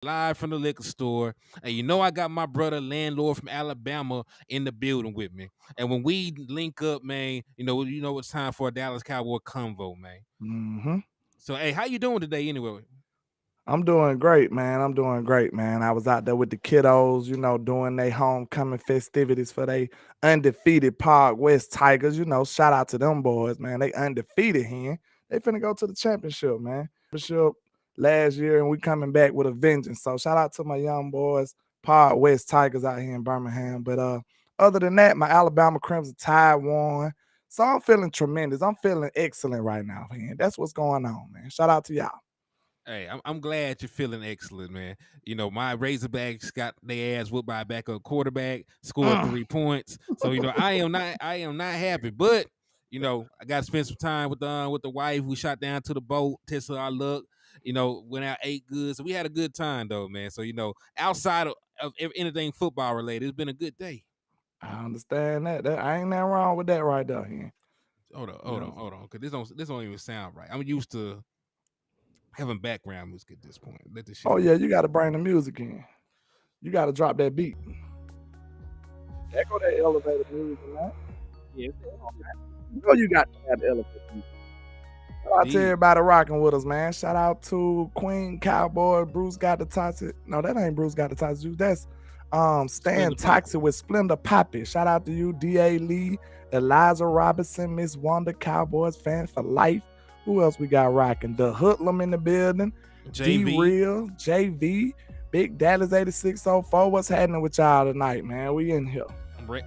live from the liquor store. And you know I got my brother landlord from Alabama in the building with me. And when we link up, man, you know it's time for a Dallas Cowboy convo, man. Hmm. So hey, how you doing today anyway? I'm doing great, man. I'm doing great, man. I was out there with the kiddos, doing their homecoming festivities for they undefeated Park West Tigers. Shout out to them boys, man. They undefeated here. They finna go to the championship, man. Championship last year, and we coming back with a vengeance. So shout out to my young boys, Park West Tigers out here in Birmingham. But other than that, my Alabama Crimson Tide won. So I'm feeling tremendous. I'm feeling excellent right now, man. That's what's going on, man. Shout out to y'all. Hey, I'm glad you're feeling excellent, man. You know, my Razorbacks got their ass whooped by a backup quarterback, scored Mm. 3 points. So I am not happy. But I got to spend some time with the wife. We shot down to the boat, tested our luck. Went out, ate good. So we had a good time though, man. So outside of anything football related, it's been a good day. I understand that. I ain't nothing wrong with that right there. Here. Hold on, You hold on, know. hold on, because this don't even sound right. I'm used to having background music at this point. Let this shit Oh go. yeah, you got to bring the music in. You got to drop that beat. There go that elevator music, man. Yeah. You know you got to have the elevator music. Shout out to Indeed. everybody rocking with us, man. Shout out to Queen Cowboy, Bruce got the toxic. No, that ain't Bruce got the toxic juice. That's Stan Splendid Papa. Toxic with Splendor Poppy. Shout out to you, D.A. Lee, Eliza Robinson, Miss Wanda, Cowboys fan for life. Who else we got rocking? The Hoodlum in the building. D JV. Real, JV, Big Dallas 8604. What's happening with y'all tonight, man? We in here.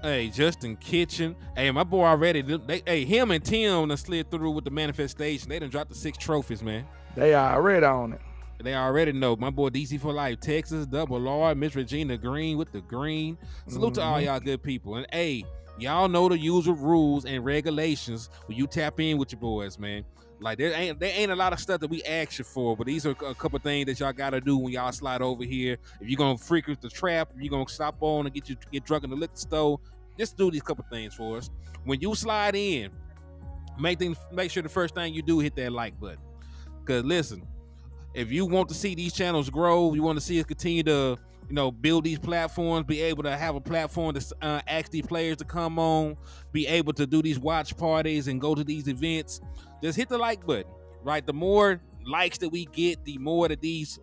Hey, Justin Kitchen. Hey, my boy already. Him and Tim done slid through with the manifestation. They done dropped the 6 trophies, man. They already on it. They already know. My boy DC for Life, Texas, Double R, Miss Regina Green with the green. Salute to all y'all good people. And hey, y'all know the usual rules and regulations when you tap in with your boys, man. Like there ain't a lot of stuff that we ask you for, but these are a couple things that y'all gotta do when y'all slide over here. If you're gonna frequent the trap, if you're gonna stop on and get drunk in the liquor store, just do these couple things for us. When you slide in, make sure the first thing you do hit that like button. Cause listen, if you want to see these channels grow, you want to see us continue to build these platforms, be able to have a platform to ask these players to come on, be able to do these watch parties and go to these events, just hit the like button, right? The more likes that we get, the more that these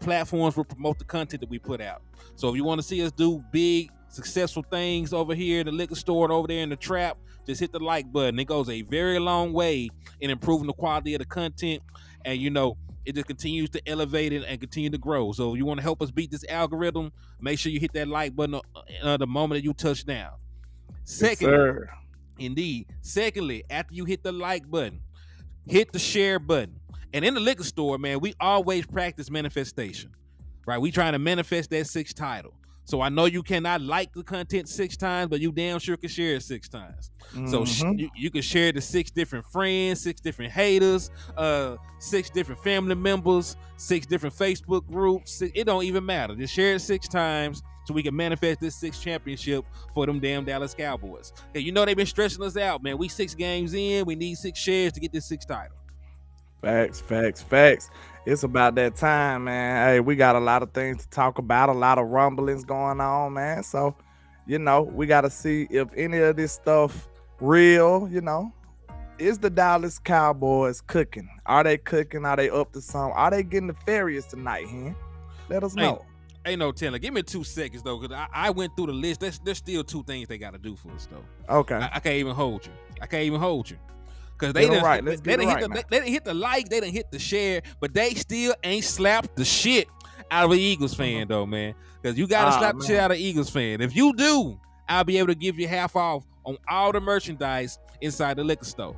platforms will promote the content that we put out. So if you want to see us do big successful things over here in the liquor store and over there in the trap, just hit the like button. It goes a very long way in improving the quality of the content, and it just continues to elevate it and continue to grow. So if you want to help us beat this algorithm, make sure you hit that like button the moment that you touch down. Yes, Secondly, sir. after you hit the like button, hit the share button. And in the liquor store, man, we always practice manifestation, right? We trying to manifest that 6th title. So I know you cannot like the content 6 times, but you damn sure can share it 6 times. So you can share it to 6 different friends, 6 different haters, 6 different family members, 6 different Facebook groups. It don't even matter. Just share it 6 times so we can manifest this 6th championship for them damn Dallas Cowboys. Okay, they've been stressing us out, man. We 6 games in. We need 6 shares to get this 6th title. Facts. It's about that time, man. Hey, we got a lot of things to talk about, a lot of rumblings going on, man. So, we got to see if any of this stuff real, Is the Dallas Cowboys cooking? Are they cooking? Are they up to something? Are they getting nefarious tonight, huh? Let us know. Ain't no telling. Give me 2 seconds though, because I went through the list. There's still 2 things they got to do for us though. Okay. I can't even hold you. Because they didn't hit the like, they didn't hit the share, but they still ain't slapped the shit out of an Eagles fan though, man. Because you gotta slap the shit out of an Eagles fan. If you do, I'll be able to give you half off on all the merchandise inside the liquor store.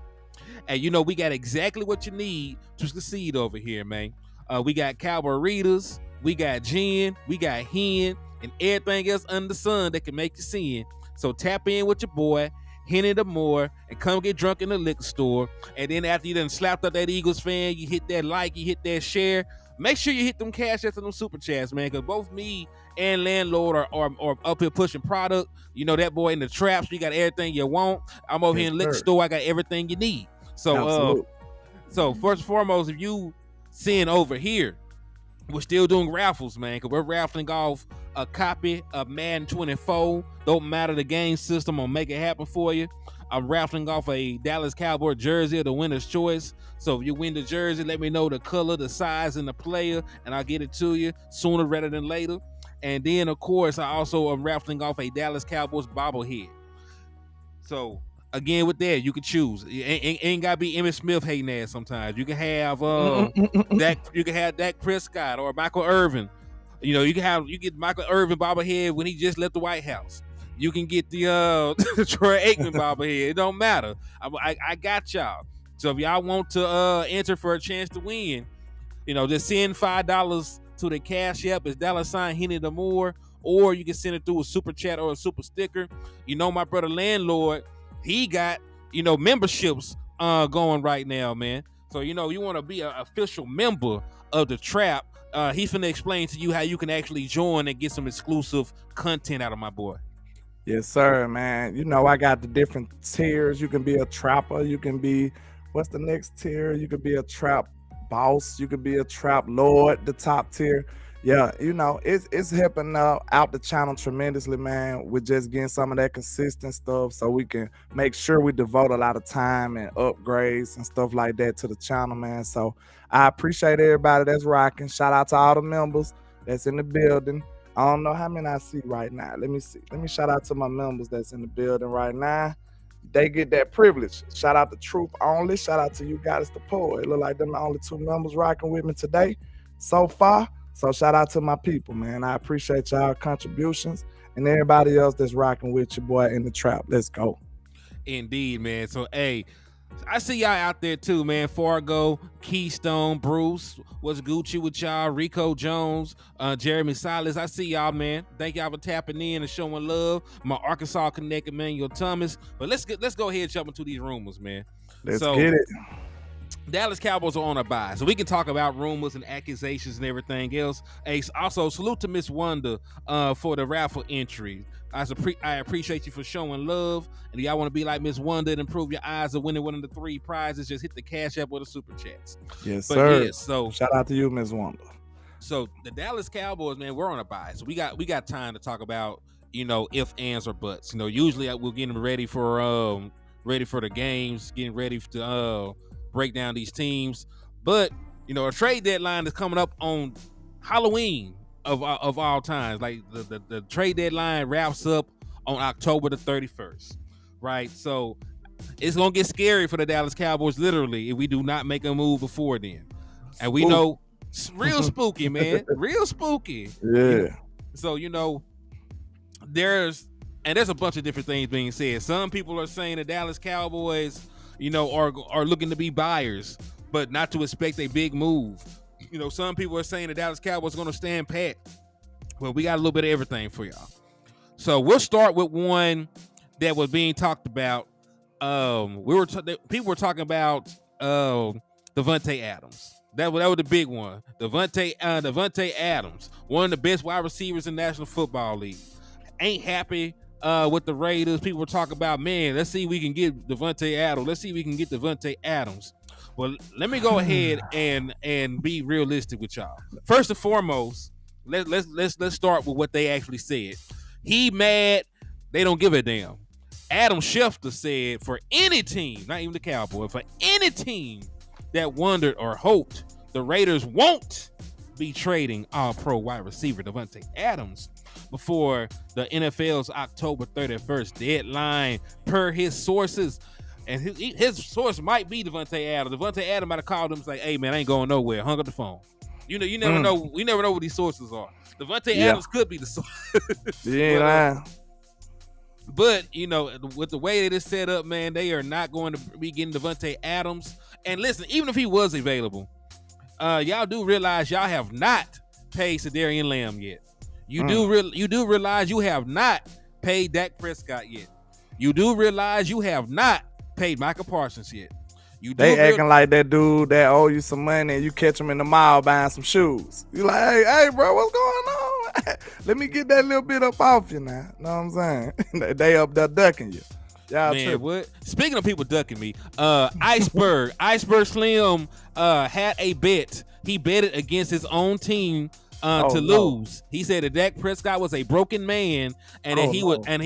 And we got exactly what you need to succeed over here, man. We got Cowboy Readers, we got gin, we got hen, and everything else under the sun that can make you sin. So tap in with your boy Hennythemoor and come get drunk in the liquor store. And then after you done slapped up that Eagles fan, you hit that like, you hit that share. Make sure you hit them cash apps and them super chats, man, because both me and landlord are up here pushing product. That boy in the traps, you got everything you want. I'm over here in the liquor store, I got everything you need. So first and foremost, if you seeing over here, we're still doing raffles, man, because we're raffling off a copy of Madden 24. Don't matter the game system, I'll make it happen for you. I'm raffling off a Dallas Cowboy jersey of the winner's choice. So if you win the jersey, let me know the color, the size, and the player, and I'll get it to you sooner rather than later. And then, of course, I also am raffling off a Dallas Cowboys bobblehead. So again, with that, you can choose. It ain't gotta be Emmitt Smith hating ass. Sometimes you can have Dak. You can have Dak Prescott or Michael Irvin. You get Michael Irvin bobblehead when he just left the White House. You can get the Troy Aikman bobblehead. It don't matter. I got y'all. So if y'all want to enter for a chance to win, just send $5 to the Cash App. It's $Hennythemoor, or you can send it through a super chat or a super sticker. My brother Landlord, he got memberships going right now, man. So you want to be an official member of the Trap. He's finna explain to you how you can actually join and get some exclusive content out of my boy. Yes, sir, man. I got the different tiers. You can be a trapper. You can be, what's the next tier? You could be a trap boss. You could be a trap lord, the top tier. Yeah, it's helping out the channel tremendously, man, with just getting some of that consistent stuff so we can make sure we devote a lot of time and upgrades and stuff like that to the channel, man. So I appreciate everybody that's rocking. Shout out to all the members that's in the building. I don't know how many I see right now. Let me see. Let me shout out to my members that's in the building right now. They get that privilege. Shout out to Truth Only. Shout out to You Got Us the Poet. It look like them the only two members rocking with me today so far. So shout out to my people, man. I appreciate y'all contributions and everybody else that's rocking with your boy in the Trap. Let's go. Indeed, man. So, hey, I see y'all out there too, man. Fargo, Keystone, Bruce, what's Gucci with y'all? Rico Jones, Jeremy Silas. I see y'all, man. Thank y'all for tapping in and showing love. My Arkansas Connect, Emmanuel Thomas. But let's go ahead and jump into these rumors, man. Let's get it. Dallas Cowboys are on a bye, so we can talk about rumors and accusations and everything else. Hey, also salute to Miss Wonder for the raffle entry. I appreciate you for showing love. And if y'all want to be like Miss Wonder and improve your odds of winning one of the 3 prizes, just hit the Cash App or the Super Chats. Yes, sir. Yeah, so shout out to you, Miss Wonder. So the Dallas Cowboys, man, we're on a bye, so we got time to talk about if, ands, or buts. Usually we're getting ready for the games, getting ready to break down these teams. But a trade deadline is coming up on Halloween of all times. Like the trade deadline wraps up on October the 31st, right? So it's gonna get scary for the Dallas Cowboys, literally, if we do not make a move before then. And we know, real spooky, man, real spooky. Yeah. So there's a bunch of different things being said. Some people are saying the Dallas Cowboys are looking to be buyers, but not to expect a big move. Some people are saying the Dallas Cowboys are going to stand pat. Well, we got a little bit of everything for y'all. So we'll start with one that was being talked about. People were talking about Davante Adams. That was the big one. Davante Adams, one of the best wide receivers in the National Football League, ain't happy with the Raiders. People were talking about, man, let's see if we can get Davante Adams. Let's see if we can get Davante Adams. Well, let me go ahead and be realistic with y'all. First and foremost, let's start with what they actually said. He mad. They don't give a damn. Adam Schefter said for any team, not even the Cowboys, for any team that wondered or hoped the Raiders won't be trading all-pro wide receiver Davante Adams before the NFL's October 31st deadline, per his sources. And his source might be Davante Adams. Davante Adams might have called him and say, "Hey man, I ain't going nowhere." Hung up the phone. You never know. We never know what these sources are. Davante Adams could be the source. Yeah. But with the way that it's set up, man, they are not going to be getting Davante Adams. And listen, even if he was available, y'all do realize y'all have not paid Cedarian Lamb yet. You do realize you have not paid Dak Prescott yet. You do realize you have not paid Micah Parsons yet. They acting like that dude that owe you some money and you catch him in the mall buying some shoes. You like, hey, bro, what's going on? Let me get that little bit up off you now. Know what I'm saying? They up there ducking you. Y'all Man, tripping. what? Speaking of people ducking me, Iceberg Slim had a bet. He betted against his own team to lose. He said that Dak Prescott was a broken man and that he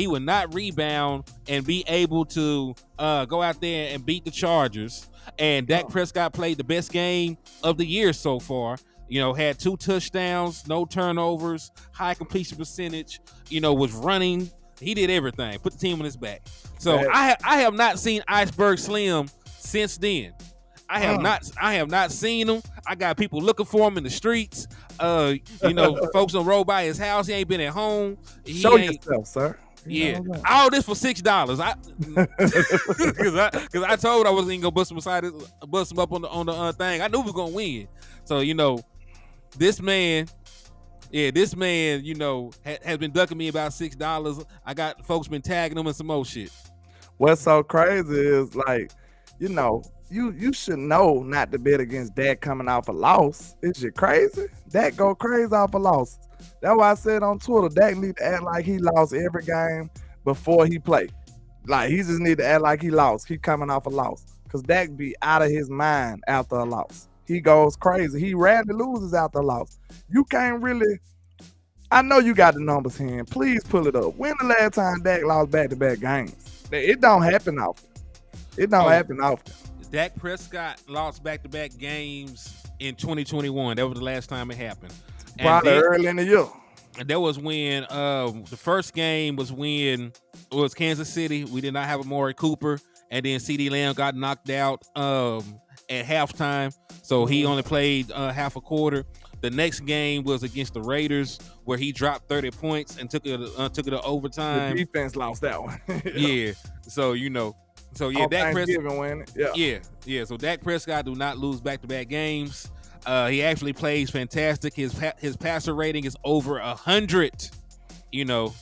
would not rebound and be able to go out there and beat the Chargers. And Dak Prescott played the best game of the year so far. You know, had 2 touchdowns, no turnovers, high completion percentage. You know, was running. He did everything. Put the team on his back. So I have not seen Iceberg Slim since then. I have not seen him. I got people looking for him in the streets. You know, folks on road by his house. He ain't been at home. Show yourself, sir. Yeah, all this for $6. Because I told I wasn't even gonna bust him up on the thing. I knew we were gonna win. So you know, this man, you know, has been ducking me about $6. I got folks been tagging him and some more shit. What's so crazy is, like, you know, you should know not to bet against Dak coming off a loss. Is you crazy? Dak go crazy off a loss. That's why I said on Twitter, Dak need to act like he lost every game before he played. Like, he just need to act like he lost. He coming off a loss. Because Dak be out of his mind after a loss. He goes crazy. He rarely loses after a loss. You can't really... I know you got the numbers here. Please pull it up. When the last time Dak lost back-to-back games? It don't happen often. It don't happen often. Dak Prescott lost back-to-back games in 2021. That was the last time it happened. Probably early in the year. And that was when the first game was when it was Kansas City. We did not have Amari Cooper. And then CeeDee Lamb got knocked out at halftime. So he only played half a quarter. The next game was against the Raiders, where he dropped 30 points and took it to overtime. The defense lost that one. Yeah. So, you know. So, yeah, Dak Prescott. Yeah. So, Dak Prescott do not lose back-to-back games. He actually plays fantastic. His passer rating is over 100. You know.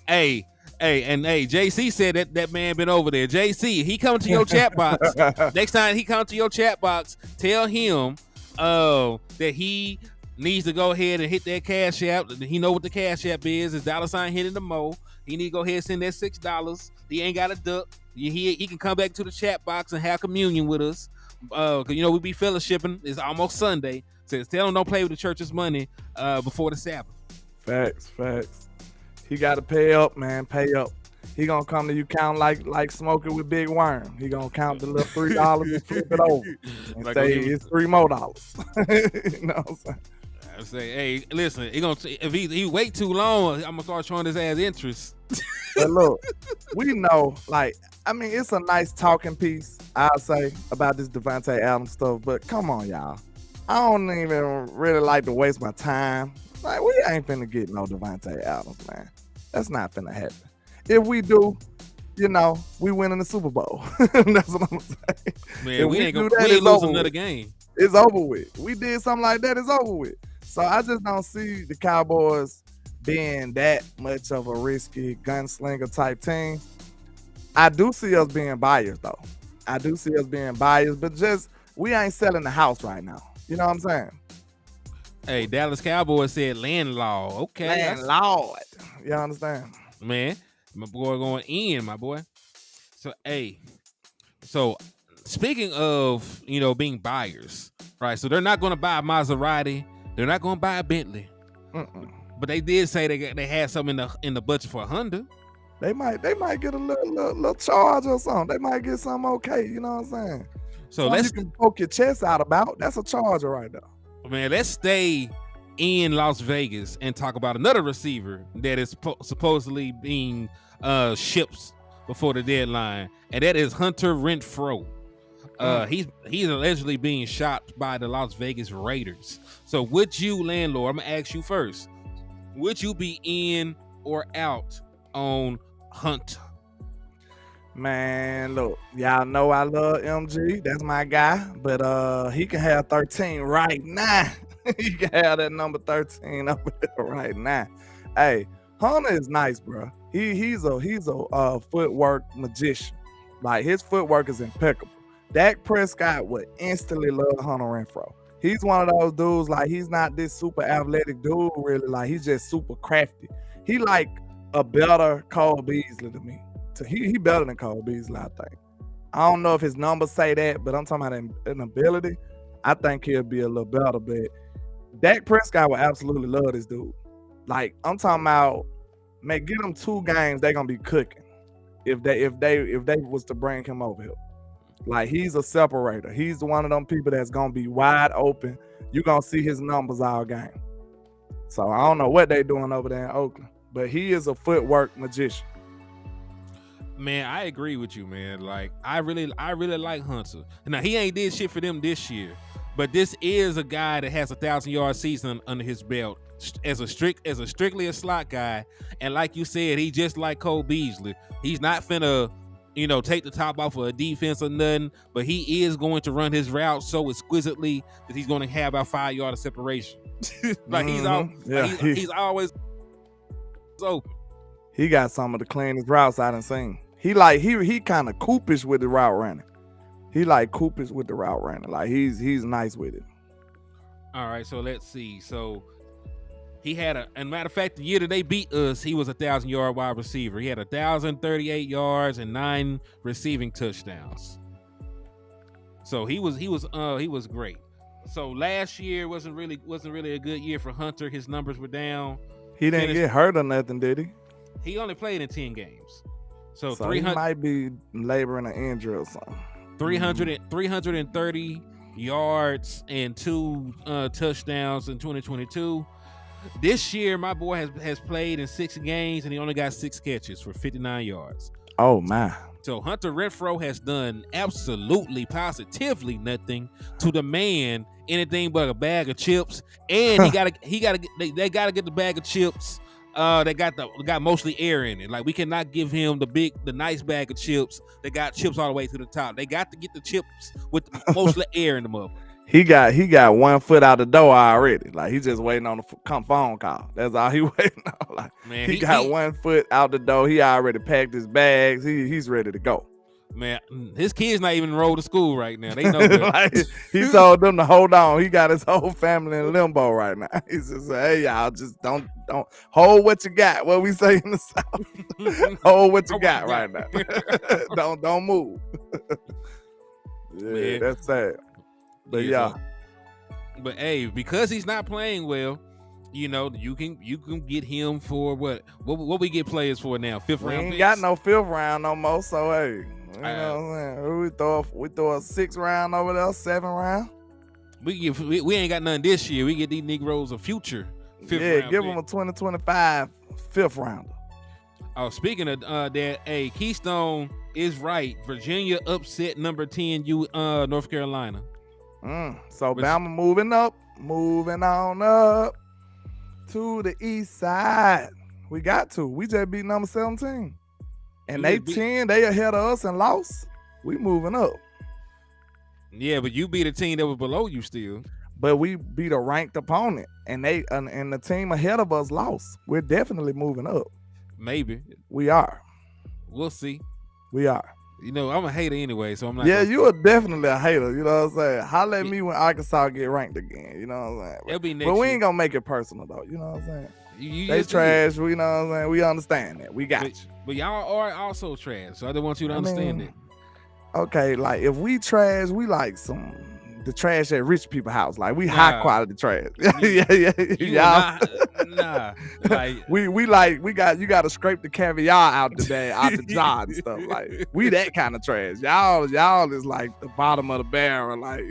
Hey, JC said that man been over there. JC, he come to your chat box. Next time he come to your chat box, tell him that he needs to go ahead and hit that Cash App. He know what the Cash App is. It's $Hennythemoor. He need to go ahead and send that $6. He ain't got a duck. He can come back to the chat box and have communion with us. Cause you know we be fellowshipping. It's almost Sunday. So tell him don't play with the church's money before the Sabbath. Facts. He got to pay up, man. Pay up. He gonna come to you count like smoking with Big Worm. He gonna count the little $3 and flip it over and like say it's $3 more. You know what I'm saying? I say, hey, listen. If he wait too long, I'm gonna start showing his ass interest. But look, we know, like, I mean, it's a nice talking piece, I'll say, about this Davante Adams stuff. But come on, y'all. I don't even really like to waste my time. Like, we ain't finna get no Davante Adams, man. That's not finna happen. If we do, you know, we win in the Super Bowl. That's what I'm saying. Man, we ain't losing another game. It's over with. We did something like that, it's over with. So I just don't see the Cowboys being that much of a risky gunslinger type team. I do see us being buyers, though. But just, we ain't selling the house right now. You know what I'm saying? Hey, Dallas Cowboys said landlord. Okay. Landlord. You understand? Man, my boy going in, my boy. So, hey. So, speaking of, you know, being buyers, right? So, they're not going to buy a Maserati. They're not going to buy a Bentley. But they did say they had something in the budget for a Honda. They might get a little charge or something. They might get something okay. You know what I'm saying? So you can poke your chest out about. That's a charger right there. Man, let's stay in Las Vegas and talk about another receiver that is supposedly being shipped before the deadline, and that is Hunter Renfrow. He's allegedly being shot by the Las Vegas Raiders. So would you, landlord, I'm gonna ask you first, would you be in or out on Hunter? Man, look, y'all know I love MG. That's my guy. But he can have 13 right now. He can have that number 13 up there right now. Hey, Hunter is nice, bro. He's a footwork magician. Like, his footwork is impeccable. Dak Prescott would instantly love Hunter Renfrow. He's one of those dudes, like, he's not this super athletic dude, really. Like, he's just super crafty. He like a better Cole Beasley to me. he better than Cole Beasley, I think. I don't know if his numbers say that, but I'm talking about an ability. I think he'll be a little better, but Dak Prescott would absolutely love this dude. Like, I'm talking about, man, get them 2 games, they're gonna be cooking if they was to bring him over here. Like, he's a separator. He's one of them people that's gonna be wide open. You're gonna see his numbers all game. So I don't know what they doing over there in Oakland, but he is a footwork magician. Man, I agree with you, man. Like, I really like Hunter. Now, he ain't did shit for them this year, but this is a guy that has 1,000-yard season under his belt as a strictly a slot guy. And like you said, he just like Cole Beasley. He's not finna, take the top off of a defense or nothing, but he is going to run his route so exquisitely that he's going to have about 5 yards of separation. Like, he's always open. He got some of the cleanest routes I done seen. He kind of Coopish with the route running. He like Coopish with the route running. Like, he's nice with it. All right, so let's see. So he had and matter of fact, the year that they beat us, he was 1,000-yard wide receiver. He had 1,038 yards and 9 receiving touchdowns. So he was great. So last year wasn't really a good year for Hunter. His numbers were down. He didn't get hurt or nothing, did he? He only played in 10 games. So he might be laboring an injury or something. 330 yards and 2 touchdowns in 2022. This year, my boy has played in 6 games and he only got 6 catches for 59 yards. Oh my! So Hunter Renfrow has done absolutely, positively nothing to the man anything but a bag of chips, and they gotta get the bag of chips. They got mostly air in it. Like, we cannot give him the nice bag of chips that got chips all the way to the top. They got to get the chips with mostly air in the mother. He got 1 foot out the door already. Like, he just waiting on the phone call. That's all he waiting on. Like, man, he got 1 foot out the door. He already packed his bags. He's ready to go. Man, his kids not even enrolled to school right now. They know like, he told them to hold on. He got his whole family in limbo right now. He's just like, hey, y'all, just don't hold what you got. What we say in the South. Hold what you got right now. don't move. Yeah, man, that's sad. But yeah. But hey, because he's not playing well, you can get him for what we get players for now? 5th round. We ain't got no 5th round no more. So hey, you know what I'm saying? We throw a 6th round over there, 7th round. We ain't got nothing this year. We get these Negroes a future 5th round. Give them a 2025 5th rounder. Oh, speaking of that, hey, Keystone is right. Virginia upset number 10 North Carolina. So Bama moving on up to the east side. We just beat number 17. And they 10, they ahead of us and lost. We moving up. Yeah, but you beat a team that was below you still. But we beat a ranked opponent, and the team ahead of us lost. We're definitely moving up. Maybe. We are. We'll see. We are. I'm a hater anyway, so I'm not. Yeah, you are definitely a hater. You know what I'm saying? Holla at me when Arkansas get ranked again. You know what I'm saying? It'll be next but we year. Ain't gonna make it personal though. You know what I'm saying? They trash. We know what I'm saying. We understand that. We got you. But y'all are also trash. So I don't want you to understand it. Okay, like if we trash, we like the trash at rich people house. Like we high quality trash. Yeah. Nah. Like you got to scrape the caviar out the bag, out the jar and stuff. Like we that kind of trash. Y'all is like the bottom of the barrel. Like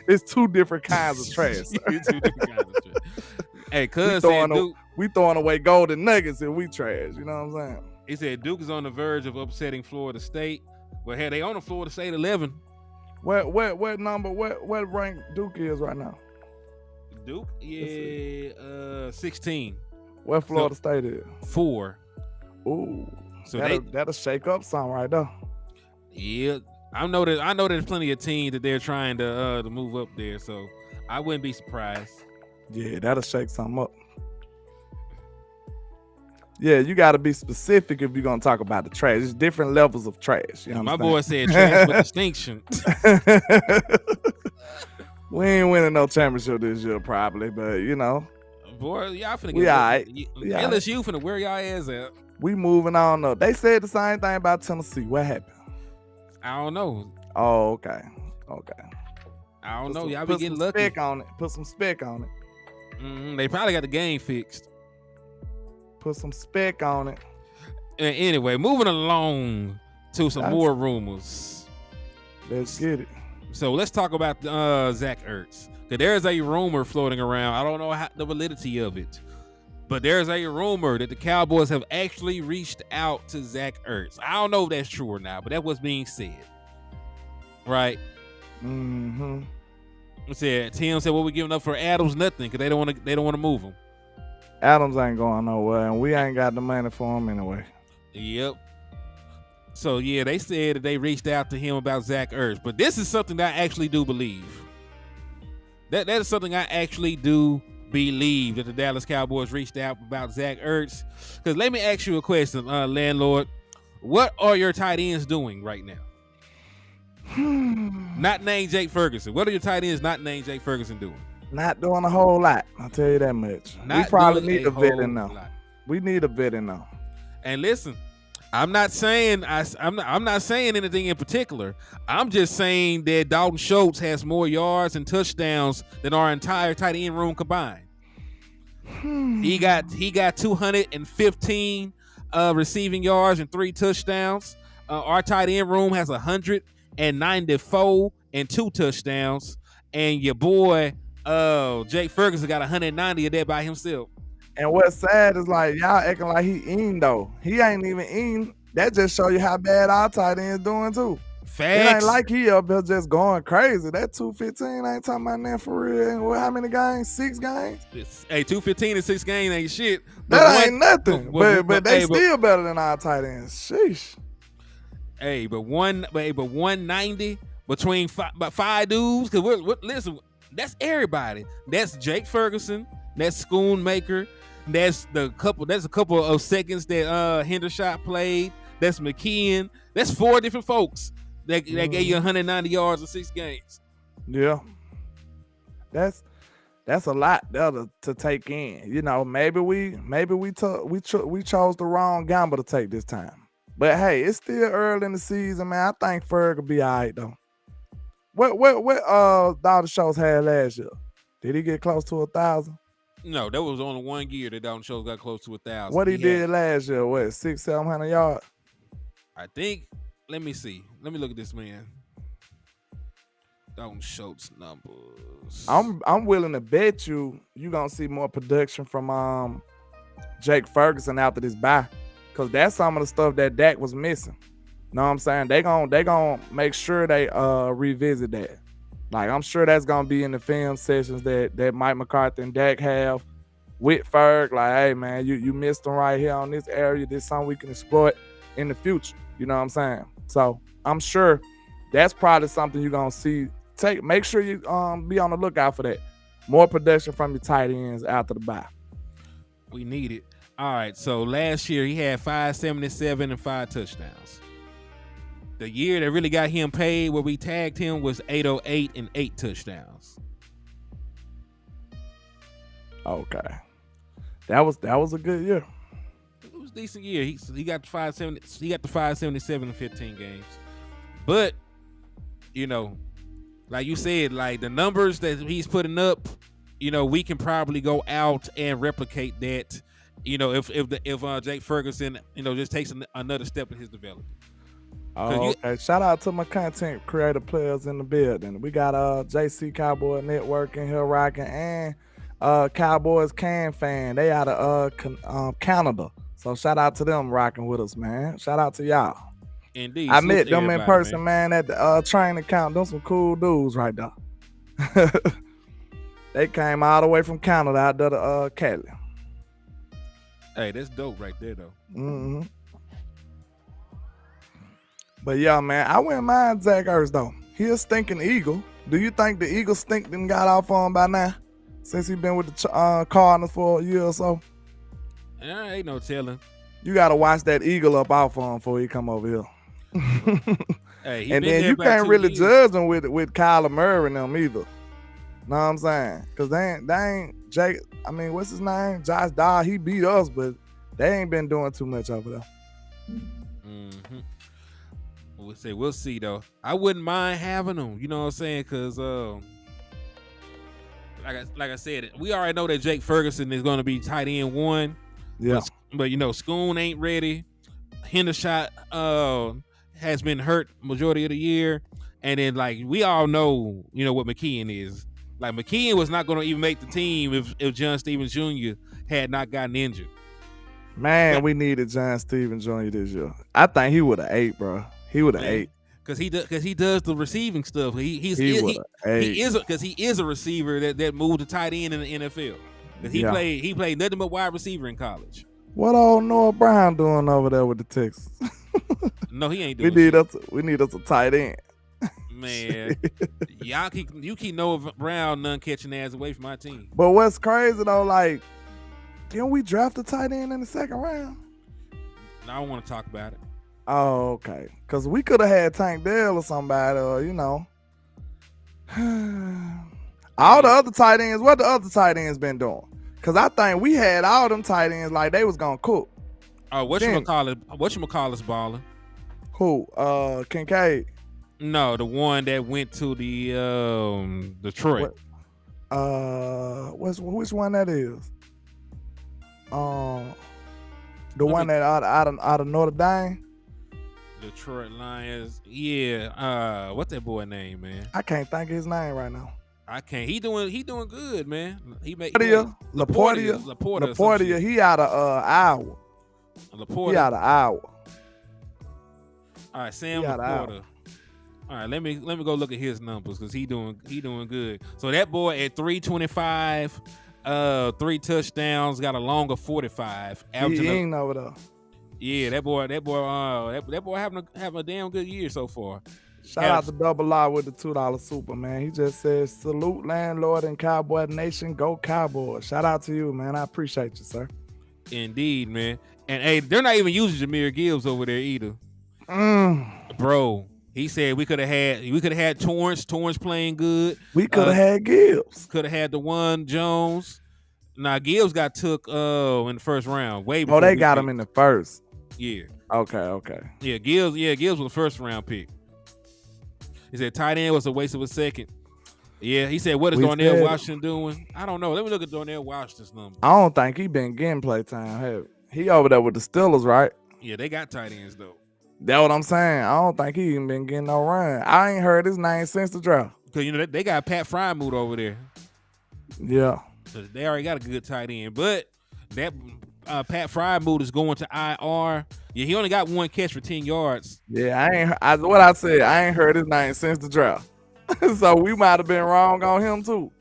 it's 2 different kinds of trash. 2 different kinds of trash. Hey, cuz we throwing away golden nuggets and we trash. You know what I'm saying? He said Duke is on the verge of upsetting Florida State. Well, hey, they on the Florida State 11. What number? What rank Duke is right now? Duke is 16. What Florida State is? 4. Ooh, so that'll shake up some right there. Yeah, I know there's plenty of teams that they're trying to move up there, so I wouldn't be surprised. Yeah, that'll shake something up. Yeah, you got to be specific if you're gonna talk about the trash. There's different levels of trash. You My boy said trash with distinction. We ain't winning no championship this year, probably, but boy. Y'all finna We get all right. LSU finna wear y'all ass out. We moving on up. They said the same thing about Tennessee. What happened? I don't know. Oh, okay. I don't know. Y'all be getting lucky. Put some spec on it. They probably got the game fixed. Put some spec on it. And anyway, moving along to some more rumors. Let's get it. So let's talk about Zach Ertz. Because there's a rumor floating around. I don't know the validity of it. But there's a rumor that the Cowboys have actually reached out to Zach Ertz. I don't know if that's true or not, but that's what's being said. Right? Mm-hmm. Tim said, "What we giving up for Adams? Nothing, because they don't want to move him. Adams ain't going nowhere, and we ain't got the money for him anyway." Yep. So yeah, they said that they reached out to him about Zach Ertz, but this is something that I actually do believe. That is something I actually do believe, that the Dallas Cowboys reached out about Zach Ertz. Because let me ask you a question, landlord. What are your tight ends doing right now? Not named Jake Ferguson. What are your tight ends not named Jake Ferguson doing? Not doing a whole lot. I'll tell you that much. We probably need a vet in now. We need a vet in now. And listen, I'm not saying I'm not saying anything in particular. I'm just saying that Dalton Schultz has more yards and touchdowns than our entire tight end room combined. He got 215 receiving yards and 3 touchdowns. Our tight end room has 194 and 2 touchdowns. And your boy Jake Ferguson got 190 of that by himself. And what's sad is like y'all acting like he eating though. He ain't even eating. That just show you how bad our tight end's doing too. Facts. It ain't like he up there just going crazy. That 215 ain't talking about that for real. Well, how many games? 6 games? Hey, 215 in 6 games ain't shit. That ain't nothing. But they still better than our tight ends. Sheesh. Hey, but 190 between 5 dudes. Cause listen, that's everybody. That's Jake Ferguson. That's Schoonmaker. That's a couple of seconds that Hendershot played. That's McKeon. That's 4 different folks that gave you 190 yards in 6 games. Yeah, that's a lot there to take in. You know, maybe we chose the wrong gamble to take this time. But hey, it's still early in the season, man. I think Ferg will be all right though. What Dalton Schultz had last year? Did he get close to 1,000? No, that was only 1 year that Dalton Schultz got close to 1,000. What he did last year? What, 600-700 yards? I think. Let me see. Let me look at this man. Dalton Schultz numbers. I'm willing to bet you gonna see more production from Jake Ferguson after this bye, because that's some of the stuff that Dak was missing. Know what I'm saying? They gonna make sure they revisit that. Like, I'm sure that's gonna be in the film sessions that Mike McCarthy and Dak have with Ferg. Like, hey man, you missed them right here on this area. This is something we can exploit in the future. You know what I'm saying? So I'm sure that's probably something you're gonna see. Make sure you be on the lookout for that. More production from your tight ends after the bye. We need it. All right. So last year he had 577 and 5 touchdowns. The year that really got him paid, where we tagged him, was 808 and 8 touchdowns. Okay, that was a good year. It was a decent year. He got the 570. He got the 577 in 15 games. But you know, like you said, like the numbers that he's putting up, you know, we can probably go out and replicate that. You know, if Jake Ferguson, you know, just takes another step in his development. Oh, okay. Shout out to my content creator players in the building. We got JC Cowboy Network in here rocking, and Cowboys Can Fan. They out of Canada. So shout out to them rocking with us, man. Shout out to y'all. Indeed. I met them in person, man, at the training camp. Them some cool dudes right there. They came all the way from Canada out there to Cali. Hey, that's dope right there, though. Mm-hmm. But yeah, man, I wouldn't mind Zach Ertz though. He a stinking Eagle. Do you think the Eagles stink done got off on him by now? Since he been with the Cardinals for a year or so? Ain't no telling. You gotta watch that Eagle up off on him before he come over here. Hey, and then you can't really judge him with Kyler Murray and them either. Know what I'm saying? Because they ain't Jake. I mean, what's his name? Josh Dodd. He beat us, but they ain't been doing too much over there. Mm-hmm. We'll see though. I wouldn't mind having them. You know what I'm saying? Because like I said, we already know that Jake Ferguson is going to be tight end 1. Yeah. But Schoon ain't ready. Hendershot has been hurt majority of the year, and then like we all know, what McKeon is. Like McKeon was not going to even make the team if John Stevens Jr. had not gotten injured. Man, we needed John Stevens Jr. this year. I think he would have ate, bro. He would have ate. Because he does the receiving stuff. He is a receiver that moved to tight end in the NFL. He played nothing but wide receiver in college. What old Noah Brown doing over there with the Texans? No, he ain't doing. We need us a tight end. Man, you keep Noah Brown none catching ass away from my team. But what's crazy though, like, didn't we draft a tight end in the second round? No, I don't want to talk about it. Oh, okay. Because we could have had Tank Dell or somebody, or all the other tight ends. What the other tight ends been doing? Because I think we had all them tight ends like they was gonna cook. Oh, whatchamacallit's balling? Who? Kincaid. No, the one that went to the Detroit. Which one that is? The one that out of Notre Dame. Detroit Lions. Yeah. What's that boy name, man? I can't think of his name right now. I can't. He doing good, man. Laporta. He out of Iowa. Laporta. He out of Iowa. All right, Sam Laporta. All right, let me go look at his numbers because he doing good. So that boy at 325, 3 touchdowns, got a longer 45. He ain't over there. Yeah, that boy having a damn good year so far. Shout out to Double R with the $2 super, man. He just says, salute landlord and Cowboy Nation. Go Cowboys. Shout out to you, man. I appreciate you, sir. Indeed, man. And hey, they're not even using Jahmyr Gibbs over there either. Bro, he said we could have had Torrance playing good. We could have had Gibbs. Could have had DeJuan Jones. Nah, Gibbs got took in the first round. Way before. Oh, they got him in the first. Yeah. Okay. Yeah, Gibbs was a first round pick. He said tight end was a waste of a second. Yeah, he said, what is Darnell Washington doing? I don't know. Let me look at Darnell Washington's number. I don't think he been getting play time, have he? Over there with the Steelers, right? Yeah, they got tight ends, though. That's what I'm saying. I don't think he even been getting no run. I ain't heard his name since the draft. Because, they got Pat Frymuth over there. Yeah. So they already got a good tight end. But that Pat Frymuth is going to IR. Yeah, he only got 1 catch for 10 yards. Yeah, I ain't heard his name since the draft. So we might have been wrong on him too.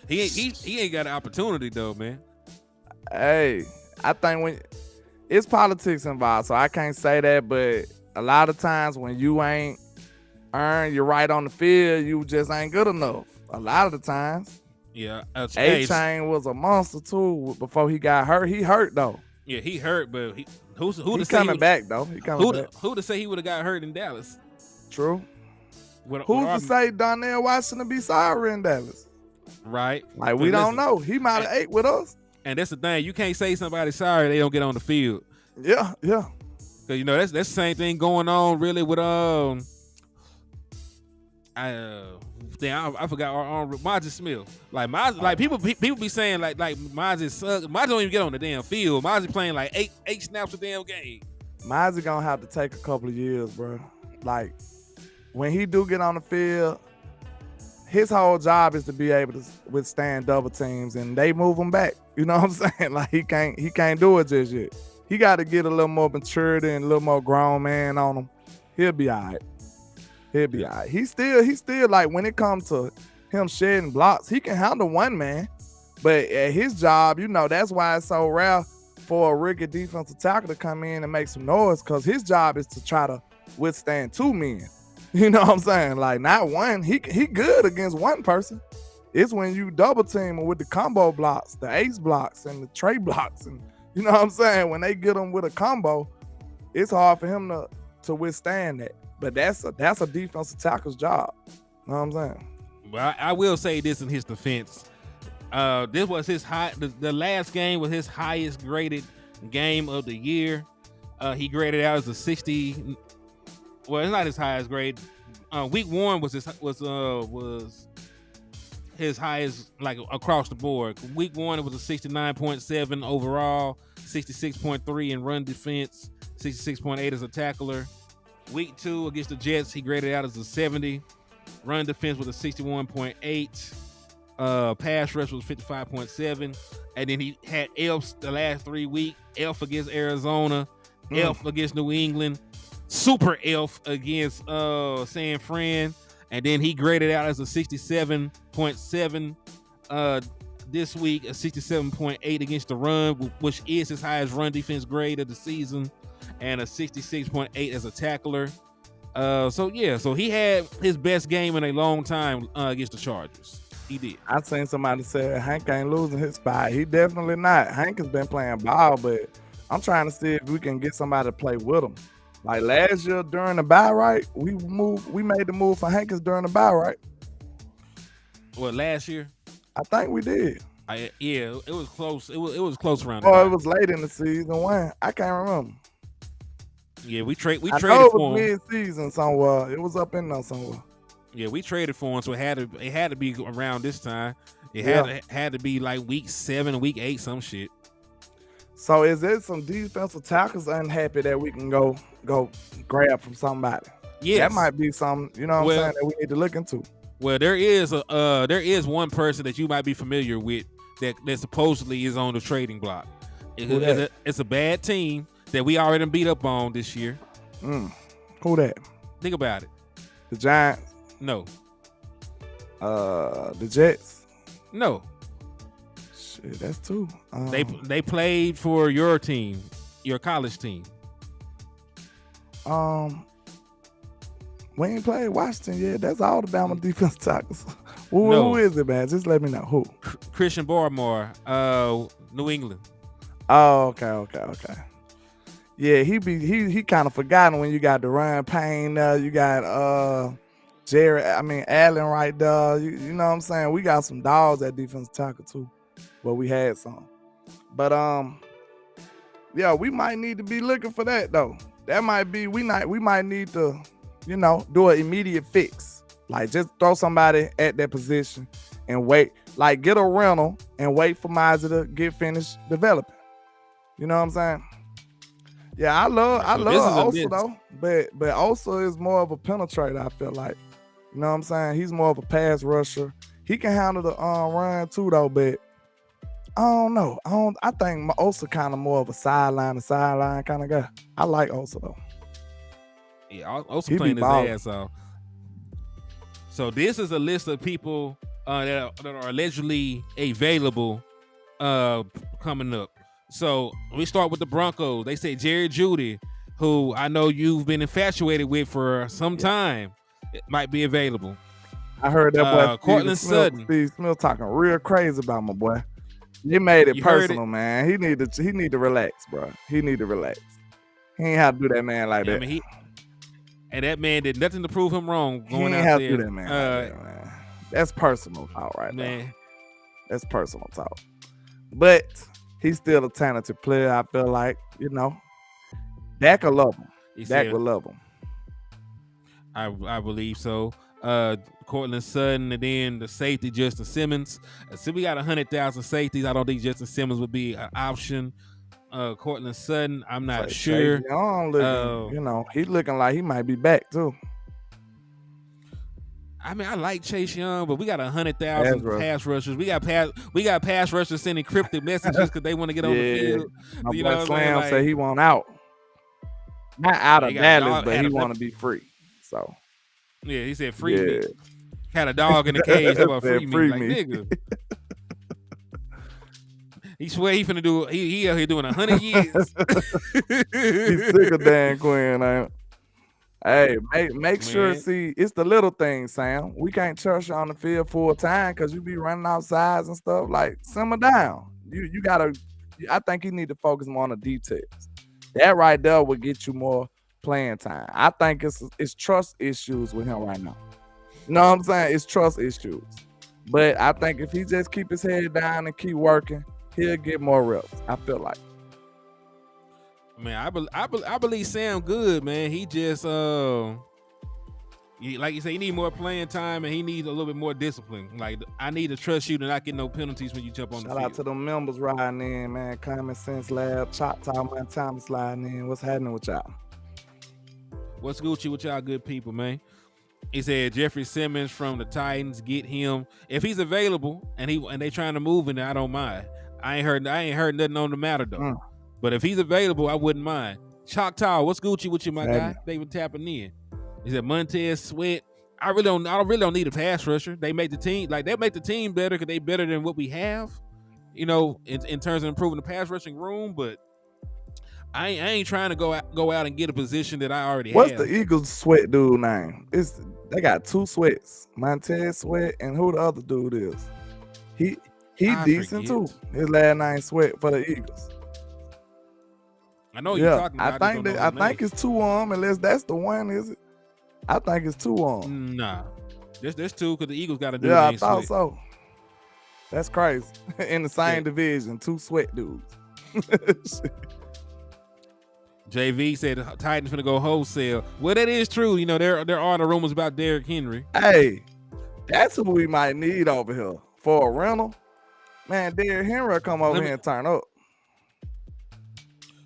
He ain't got an opportunity though, man. Hey, I think when it's politics involved, so I can't say that, but a lot of times when you ain't earned your right on the field, you just ain't good enough. A lot of the times. Yeah. A-Chain was a monster too before he got hurt. He hurt though. Yeah, he hurt, but who's coming back though? Who to say he would have got hurt in Dallas? True. Who's to say Darnell Washington be sorry in Dallas? Right. Like we don't know. He might have ate with us. And that's the thing. You can't say somebody's sorry they don't get on the field. Yeah. Because that's the same thing going on really with I forgot Mozzie Smith. Like people be saying like Mozzie sucks. Mozzie don't even get on the damn field. Mozzie playing like eight snaps a damn game. Mozzie gonna have to take a couple of years, bro. Like when he do get on the field, his whole job is to be able to withstand double teams, and they move him back. You know what I'm saying? Like he can't do it just yet. He got to get a little more maturity and a little more grown man on him. He'll be all right. He's still like when it comes to him shedding blocks, he can handle one man. But at his job, that's why it's so rare for a rookie defensive tackle to come in and make some noise, because his job is to try to withstand 2 men. You know what I'm saying? Like not one. He good against one person. It's when you double team him with the combo blocks, the ace blocks, and the tray blocks, and you know what I'm saying? When they get him with a combo, it's hard for him to withstand that. But that's a defensive tackle's job. You know what I'm saying? But I will say this in his defense. This was his high. The last game was his highest graded game of the year. He graded out as a 60. Well, it's not his highest grade. Week 1 was his highest, like, across the board. Week 1 it was a 69.7 overall, 66.3 in run defense, 66.8 as a tackler. Week 2 against the Jets, he graded out as a 70. Run defense was a 61.8. Pass rush was 55.7. And then he had Elfs the last 3 weeks. Elf against Arizona, Elf against New England, Super Elf against San Fran. And then he graded out as a 67.7 this week, a 67.8 against the run, which is his highest run defense grade of the season, and a 66.8 as a tackler. So he had his best game in a long time against the Chargers. He did. I seen somebody say Hank ain't losing his spot. He definitely not. Hank has been playing ball, but I'm trying to see if we can get somebody to play with him. Like last year during the bye, right? We made the move for Hankins during the bye, right? What, last year? I think we did. Yeah, it was close. It was close around. Oh, it was late in the season. When? I can't remember. Yeah, we traded it for was him mid-season somewhere. It was up in there somewhere. Yeah, we traded for him, so it had to be around this time. It had to be like week 7, week 8, some shit. So is there some defensive tackles unhappy that we can go grab from somebody? Yes. That might be something, you know what I'm saying, that we need to look into. Well, there is one person that you might be familiar with that supposedly is on the trading block. It's a bad team that we already beat up on this year. Who that? Think about it. The Giants? No. The Jets? No. Shit, that's two. They played for your team, your college team. We ain't played Washington yet. That's all the Bama defense tackles. Who is it, man? Just let me know. Who? Christian Barmore, New England. Oh, okay. Yeah, he kind of forgotten when you got Deron Payne there. You got Allen right there. You know what I'm saying? We got some dogs at defense tackle too. Well, we had some. But yeah, we might need to be looking for that though. That might be we might need to, do an immediate fix. Like just throw somebody at that position and wait. Like get a rental and wait for Mizey to get finished developing. You know what I'm saying? Yeah, I love Osa though, but Osa is more of a penetrator. I feel like, you know what I'm saying? He's more of a pass rusher. He can handle the run too though, but I don't know. I think Osa kind of more of a sideline kind of guy. I like Osa though. Yeah, Osa playing his ass off. So this is a list of people that are allegedly available coming up. So we start with the Broncos. They say Jerry Jeudy, who I know you've been infatuated with for some time, it might be available. I heard that boy Cortland Sutton. Steve Smith talking real crazy about my boy. He made it personal, man. He need to relax, bro. He need to relax. He ain't have to do that man like that. And that man did nothing to prove him wrong. He ain't have to do that man like that, man. That's personal talk right there. That's personal talk. But he's still a talented player. I feel like, Dak will love him. Dak will love him. I believe so. Cortland Sutton, and then the safety Justin Simmons. So we got 100,000 safeties. I don't think Justin Simmons would be an option. Cortland Sutton, I'm not sure. He's looking like he might be back too. I mean, I like Chase Young, but we got 100,000 pass rushers. We got pass rushers sending cryptic messages because they want to get on the field. My boy Slam said he want out. Not out of Dallas, but he want to be free. So yeah, he said free me. Had a dog in the cage about free me. Like, nigga. He swear he finna do. He out here doing 100 years. He's sick of Dan Quinn. Man. Hey, make sure. See, it's the little things, Sam. We can't trust you on the field full time because you be running outsides and stuff. Like, simmer down. You gotta. I think you need to focus more on the details. That right there will get you more playing time. I think it's trust issues with him right now. You know what I'm saying? It's trust issues. But I think if he just keep his head down and keep working, he'll get more reps. I feel like. Man, I believe Sam good, man. He just like you say, he need more playing time and he needs a little bit more discipline. Like, I need to trust you to not get no penalties when you jump on the field. Shout out to them members riding in, man. Common Sense Lab, Choctaw, Montana sliding in. What's happening with y'all? What's Gucci with y'all good people, man? He said Jeffrey Simmons from the Titans, get him if he's available and they trying to move him. I don't mind. I ain't heard nothing on the matter though. But if he's available, I wouldn't mind. Choctaw, what's Gucci with you, my guy? They been tapping in. He said Montez Sweat. I really don't need a pass rusher. They make the team better because they better than what we have. You know, in terms of improving the pass rushing room, but I ain't trying to go out and get a position that I already have. What's the Eagles Sweat dude name? They got two Sweats, Montez Sweat, and who the other dude is? He decent too. His last name Sweat for the Eagles. I know you're talking about. I think it's two on, unless that's the one, is it? I think it's two on. Nah, there's two because the Eagles got to do. Yeah, I thought so. That's crazy. In the same division, two Sweat dudes. JV said the Titans finna go wholesale. Well, that is true. You know, there are the rumors about Derrick Henry. Hey, that's who we might need over here for a rental. Man, Derrick Henry come over here and turn up.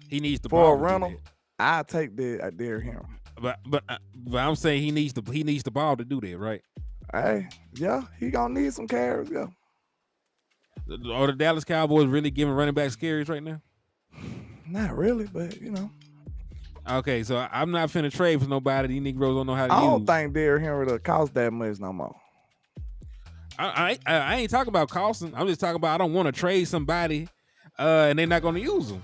He needs the for a rental. I take Derrick Henry. But I'm saying he needs the ball to do that, right? Hey, yeah, he gonna need some carries, yeah. Are the Dallas Cowboys really giving running backs carries right now? Not really, but you know. Okay, so I'm not finna trade for nobody. These Negroes don't know how to use. I don't think Derrick Henry will cost that much no more. I ain't talking about costing. I'm just talking about I don't want to trade somebody, and they're not gonna use them.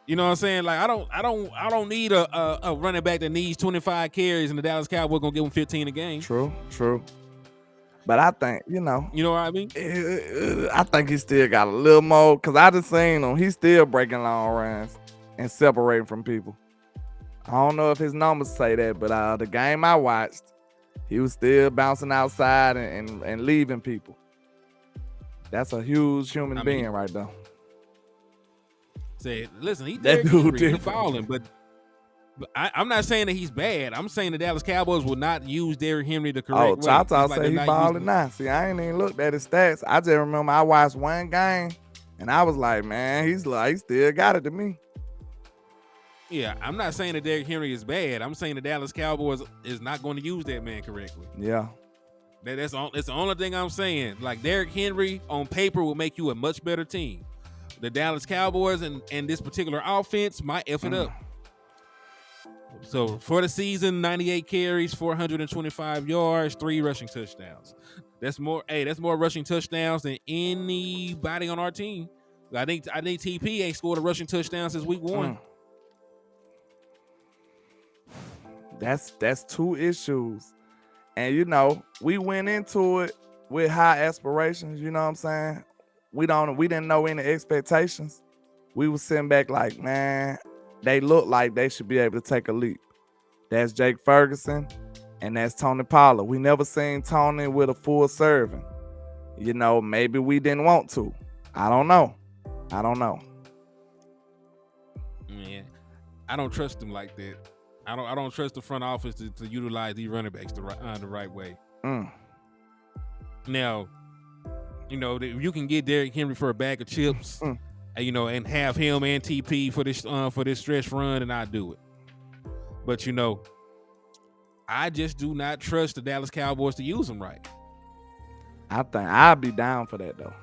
You know what I'm saying? Like I don't need a running back that needs 25 carries and the Dallas Cowboys gonna give him 15 a game. True. But I think, you know what I mean? I think he still got a little more because I just seen him. He's still breaking long runs and separating from people. I don't know if his numbers say that, but the game I watched, he was still bouncing outside and leaving people. That's a huge human being right there. Say, listen, he's balling, but I'm not saying that he's bad. I'm saying the Dallas Cowboys will not use Derrick Henry the correct way. Choctaw say he balling now. See, I ain't even looked at his stats. I just remember I watched one game, and I was like, man, he still got it to me. Yeah, I'm not saying that Derrick Henry is bad. I'm saying the Dallas Cowboys is not going to use that man correctly. Yeah. That's the only thing I'm saying. Like, Derrick Henry on paper will make you a much better team. The Dallas Cowboys and this particular offense might F it up. So for the season, 98 carries, 425 yards, 3 rushing touchdowns. That's more rushing touchdowns than anybody on our team. I think TP ain't scored a rushing touchdown since week 1. That's two issues. And you know, we went into it with high aspirations, you know what I'm saying? We didn't know any expectations. We were sitting back like, man, they look like they should be able to take a leap. That's Jake Ferguson and that's Tony Pollard. We never seen Tony with a full serving. You know, maybe we didn't want to. I don't know. Yeah, I don't trust them like that. I don't trust the front office to utilize these running backs the right way. Now, you know, you can get Derrick Henry for a bag of chips, you know, and have him and TP for this stretch run, and I do it. But you know, I just do not trust the Dallas Cowboys to use them right. I think I'd be down for that though.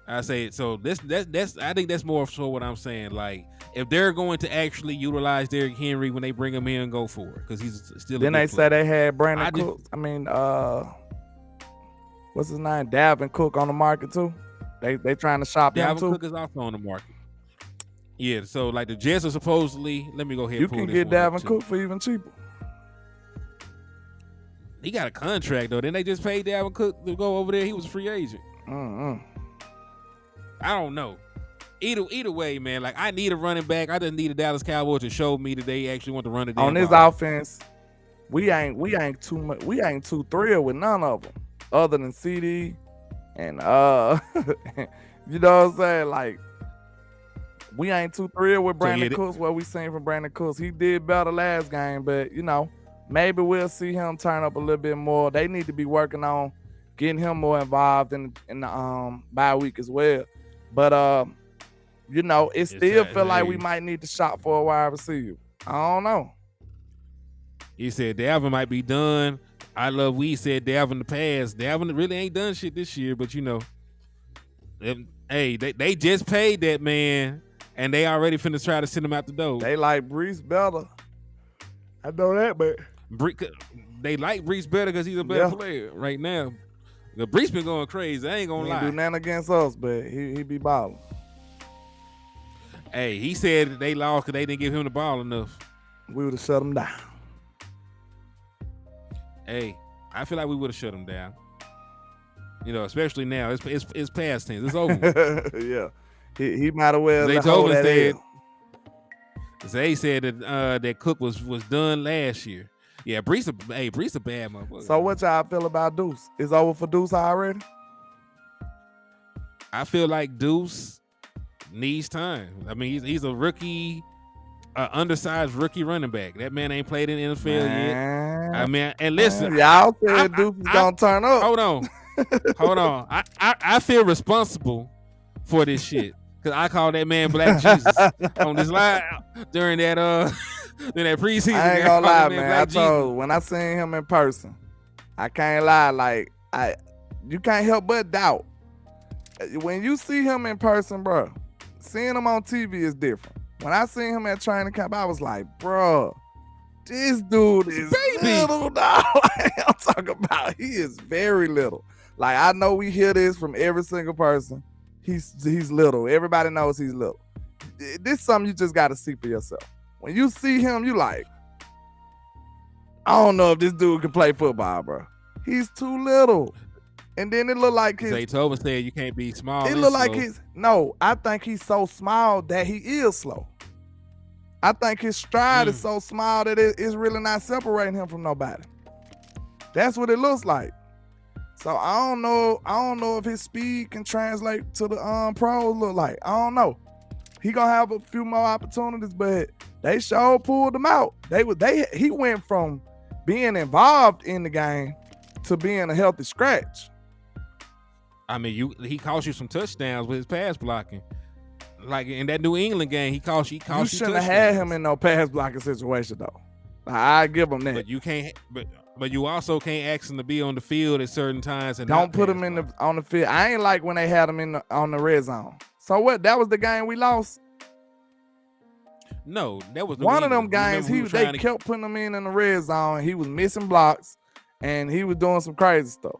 I say so. I think that's more so what I'm saying. Like, if they're going to actually utilize Derrick Henry when they bring him in, go for it because he's still. Then they say they had Brandon Cook. What's his name? Dalvin Cook on the market too. They trying to shop him too. Dalvin Cook is also on the market. Yeah, so like the Jets are supposedly. Let me go ahead. You can get Dalvin Cook for even cheaper. He got a contract though. Then they just paid Dalvin Cook to go over there. He was a free agent. I don't know. Either way, man. Like, I need a running back. I just need the Dallas Cowboys to show me that they actually want to run it on this offense. we ain't too thrilled with none of them, other than CD and you know what I'm saying? Like, we ain't too thrilled with Brandon Cooks. What we seen from Brandon Cooks, he did better last game, but you know, maybe we'll see him turn up a little bit more. They need to be working on getting him more involved in the bye week as well. But you know, it still feel like we might need to shop for a wide receiver. I don't know. He said Dalvin might be done. I love we said Dalvin in the past. Dalvin really ain't done shit this year, but you know, they just paid that man, and they already finna try to send him out the door. They like Breece better. I know that, but they like Breece better because he's a better player right now. The Breece been going crazy. I ain't gonna lie. He do nothing against us, but he be balling. Hey, he said they lost because they didn't give him the ball enough. We would have shut him down. Hey, I feel like we would have shut him down. You know, especially now. It's past tense. It's over. Yeah. He might have well they told us that. Zay said that Cook was done last year. Yeah, Breece a bad motherfucker. So what y'all feel about Deuce? It's over for Deuce already? I feel like Deuce needs time. I mean, he's a rookie, undersized rookie running back. That man ain't played in the NFL yet. I mean, and listen, y'all said Deuce is gonna turn up. Hold on. I feel responsible for this shit because I call that man Black Jesus on this live during that preseason. I ain't gonna lie, man. I told when I seen him in person, I can't lie. Like you can't help but doubt when you see him in person, bro. Seeing him on TV is different. When I seen him at training camp, I was like, bro, this dude is little, dog. I'm talking about he is very little. Like, I know we hear this from every single person. He's little. Everybody knows he's little. This is something you just got to see for yourself. When you see him, you like, I don't know if this dude can play football, bro. He's too little. And then it look like Zay Tobin said you can't be small. It look like I think he's so small that he is slow. I think his stride is so small that it's really not separating him from nobody. That's what it looks like. So I don't know if his speed can translate to the pros look like. I don't know. He gonna have a few more opportunities, but they sure pulled him out. He went from being involved in the game to being a healthy scratch. I mean, he cost you some touchdowns with his pass blocking. Like in that New England game, he cost you touchdowns. You shouldn't have had him in no pass blocking situation though. I give him that. But you can't. But you also can't ask him to be on the field at certain times and don't put him on the field. I ain't like when they had him on the red zone. So what? That was the game we lost. No, that was one of them games. They kept putting him in the red zone. He was missing blocks, and he was doing some crazy stuff.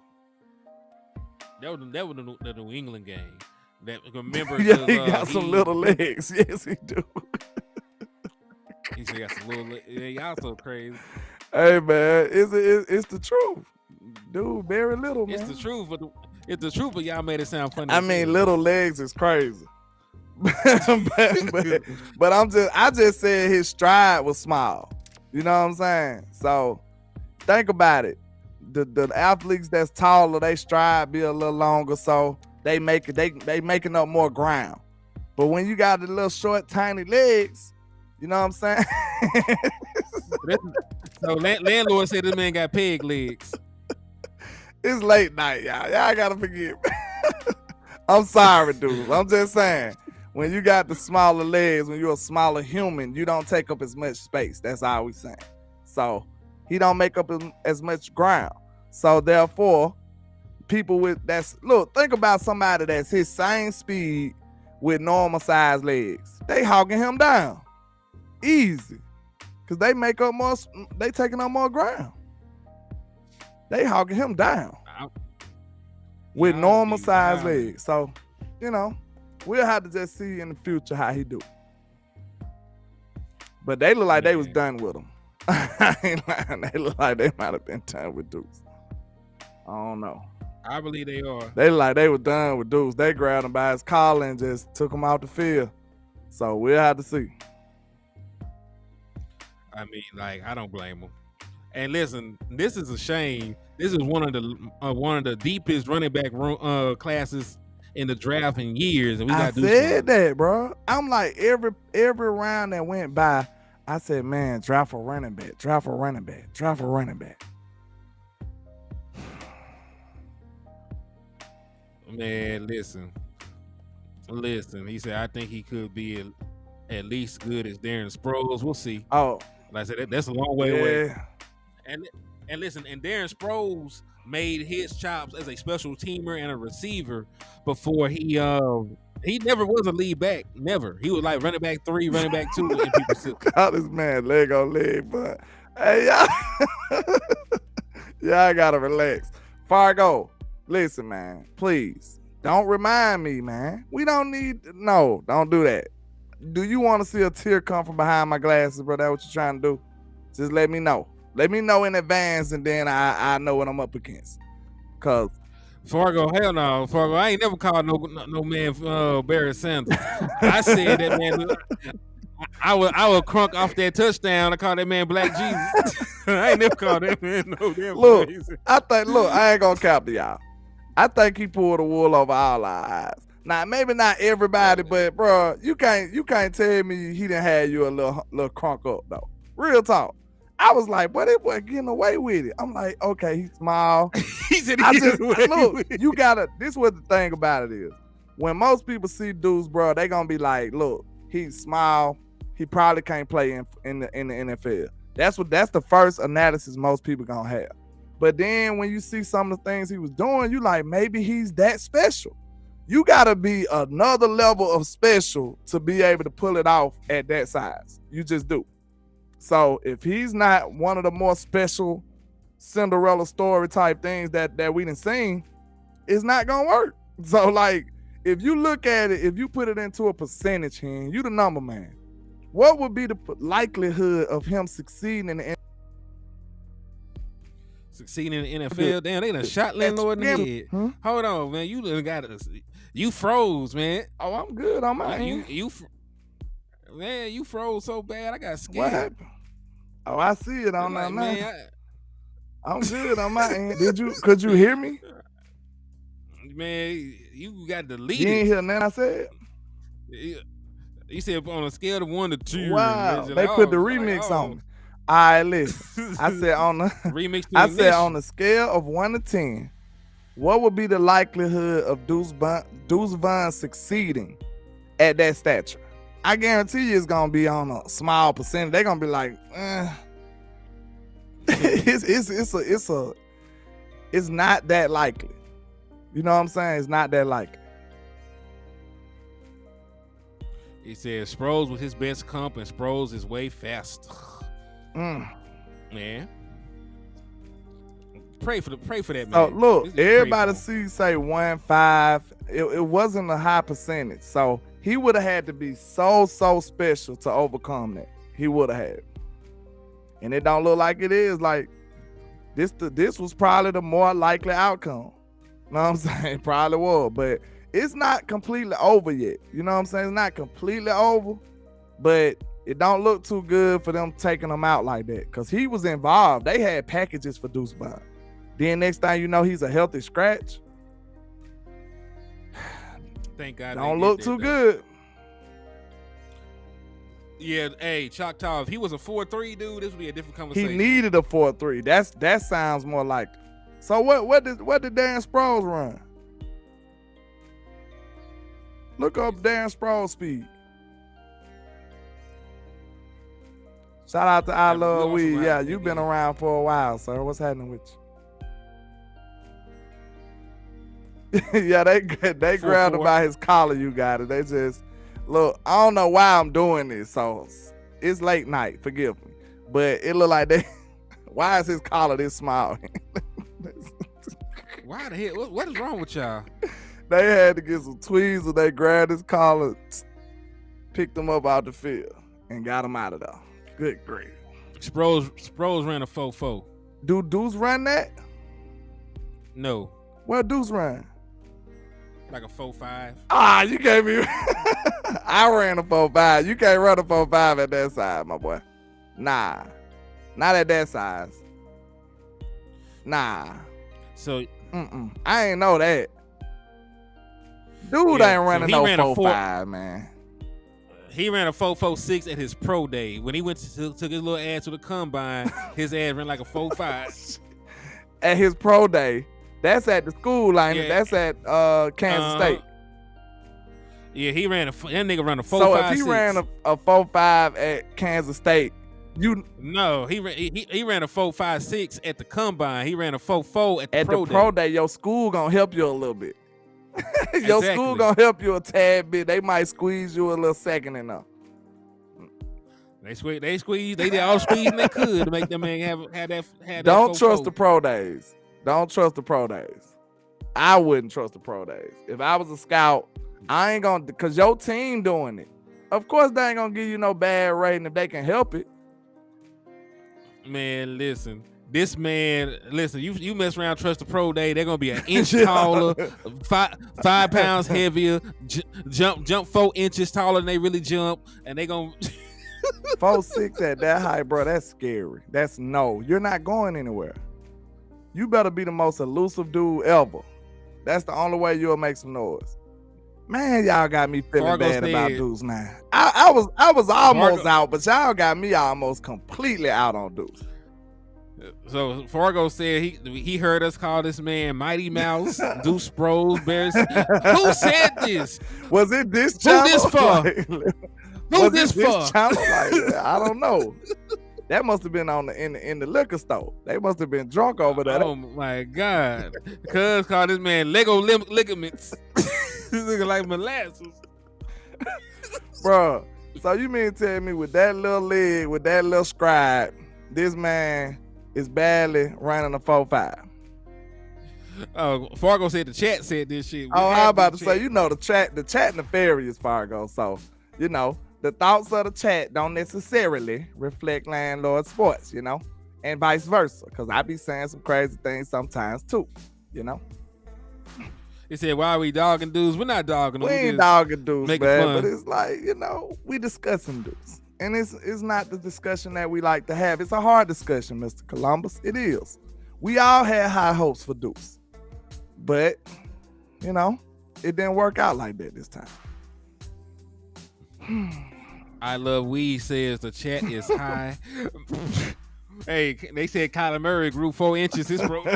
That was the New England game. That remember? Yeah, he got some little legs. Yes, he do. He said he got some little legs. Yeah, y'all so crazy. Hey man, it's the truth, dude. Very little, man. It's the truth, but y'all made it sound funny. I mean, little legs is crazy. but I just said his stride was small. You know what I'm saying? So think about it. The athletes that's taller, they stride be a little longer, so they making up more ground. But when you got the little short, tiny legs, you know what I'm saying? So landlord said this man got peg legs. It's late night, y'all. Y'all gotta forgive me. I'm sorry, dude. I'm just saying. When you got the smaller legs, when you're a smaller human, you don't take up as much space. That's all we saying. So he don't make up as much ground. So therefore, people think about somebody that's his same speed with normal size legs. They hogging him down. Easy. Because they taking up more ground. They hogging him down with normal size legs. So, you know, we'll have to just see in the future how he do. But they look like they was done with him. I ain't lying. They look like they might have been done with Deuce. I don't know. I believe they are. They look like they were done with Deuce. They grabbed him by his collar and just took him out the field. So we'll have to see. I mean, like, I don't blame him. And listen, this is a shame. This is one of the deepest running back classes in the draft in years, and we I got Deuce said Vaughn. that, bro. I'm like every round that went by, I said, man, draft a running back, draft a running back, draft a running back. Man, listen. He said I think he could be at least good as Darren Sproles. We'll see. Oh, like I said, that's a long way away. And listen, and Darren Sproles made his chops as a special teamer and a receiver before he never was a lead back. Never. He was like running back 3, running back 2, and people still call this man leg on leg, but hey, y'all gotta relax. Fargo, listen, man, please don't remind me, man. We don't don't do that. Do you want to see a tear come from behind my glasses, bro? That's what you're trying to do? Just let me know. Let me know in advance, and then I know what I'm up against. Cause Fargo, hell no, Fargo. I ain't never called no man Barry Sanders. I said that man. I would crunk off that touchdown. I call that man Black Jesus. I ain't never called that man no damn. Look, I ain't gonna cap to y'all. I think he pulled the wool over all our eyes. Now, maybe not everybody, but bro, you can't tell me he didn't have you a little crunk up though. Real talk. I was like, boy, that boy getting away with it. I'm like, okay, he's small. He said you gotta. This what the thing about it is. When most people see Deuce, bro, they gonna be like, look, he's small. He probably can't play in the NFL. That's the first analysis most people gonna have. But then when you see some of the things he was doing, you like, maybe he's that special. You gotta be another level of special to be able to pull it off at that size. You just do. So if he's not one of the more special Cinderella story type things that we done seen, it's not gonna work. So like, if you look at it, if you put it into a percentage here, you the number man. What would be the likelihood of him succeeding in the NFL? Damn, they done shot landlord in the head. Hold on, man. You froze, man. Oh, I'm good on my end. Man, you froze so bad, I got scared. What happened? Oh, I see it on that man. I'm good on my end. Could you hear me? Man, you got deleted. You ain't hear nothing I said? You said on a scale of 1 to 2. Wow, they put the remix on me. All right, listen. I said on the remix. Said on a scale of 1 to 10, what would be the likelihood of Deuce Vaughn succeeding at that stature? I guarantee you it's gonna be on a small percentage. They're gonna be like, it's not that likely. You know what I'm saying? It's not that likely. He said Sproles was his best comp, and Sproles is way fast. Man, pray for that man. Oh, look, everybody say 1.5. It wasn't a high percentage, so he would have had to be so special to overcome that. He would have had, and it don't look like it is. Like this was probably the more likely outcome. You know what I'm saying? Probably was, but it's not completely over yet. You know what I'm saying? It's not completely over, but it don't look too good for them taking him out like that, because he was involved. They had packages for Deuce Vaughn. Then next thing you know, he's a healthy scratch. Thank God. Don't look too good. Yeah, hey, Choctaw, if he was a 4.3 dude, this would be a different conversation. He needed a 4.3. That sounds more like. So what did Darren Sproles run? Look up Darren Sproles speed. Shout out to I Love Weed. Yeah, you've been around for a while, sir. What's happening with you? Yeah, they grabbed him by his collar. You got it. They just look. I don't know why I'm doing this, so it's late night. Forgive me, but it look like they. Why is his collar this small? Why the hell? What is wrong with y'all? They had to get some tweezers. They grabbed his collar, picked him up out the field, and got him out of there. Good grief. Sproles ran a 4.4. Do Deuce run that? No. What Deuce run? Like a 4.5. Ah, you can't be. I ran a 4.5. You can't run a 4.5 at that size, my boy. Nah, not at that size. Nah. So I ain't know that. Dude ain't running no 4.5, man. He ran a 4.46 at his pro day. When he went took his little ass to the combine, his ass ran like a 4.5. At his pro day. That's at the school line. Yeah. That's at Kansas State. Yeah, that nigga ran a 4.56. So if he ran a 4.5 at Kansas State, No, he ran a 4.56 at the combine. He ran a 4.4 at the pro day. At the pro day, your school gonna help you a little bit. Your school gonna help you a tad bit. They might squeeze you a little second enough. They did all squeezing they could to make them man have that. Don't trust the pro days. Don't trust the pro days. I wouldn't trust the pro days. If I was a scout, I ain't gonna, cause your team doing it. Of course they ain't gonna give you no bad rating if they can help it. Man, listen. This man, listen, you mess around, trust the pro day, they're gonna be an inch taller, 5 pounds heavier, jump 4 inches taller than they really jump, and they gonna 4'6" at that height, bro. That's scary. You're not going anywhere. You better be the most elusive dude ever. That's the only way you'll make some noise. Man, y'all got me feeling bad about Deuce now. I was almost out, but y'all got me almost completely out on Deuce. So Fargo said he heard us call this man Mighty Mouse, Deuce Sproles, Bears. Who said this? Was it this channel? Who this for? Who this for? Channel? Like, I don't know. That must have been in the liquor store. They must have been drunk over there. Oh my God! Cuz called this man Lego ligaments. This nigga like molasses, bro. So you mean to tell me with that little leg, with that little scribe, this man is badly running a 4.5? Fargo said the chat said this shit. I about to say, the chat nefarious, Fargo. So, the thoughts of the chat don't necessarily reflect Landlord Sports, and vice versa. Because I be saying some crazy things sometimes too, He said, why are we dogging dudes? We're not dogging them. We ain't dogging dudes, man. But it's like, we discussing dudes. And it's not the discussion that we like to have. It's a hard discussion, Mr. Columbus. It is. We all had high hopes for Deuce. But, it didn't work out like that this time. I Love Weed says the chat is high. Hey, they said Kyler Murray grew 4 inches his pro. They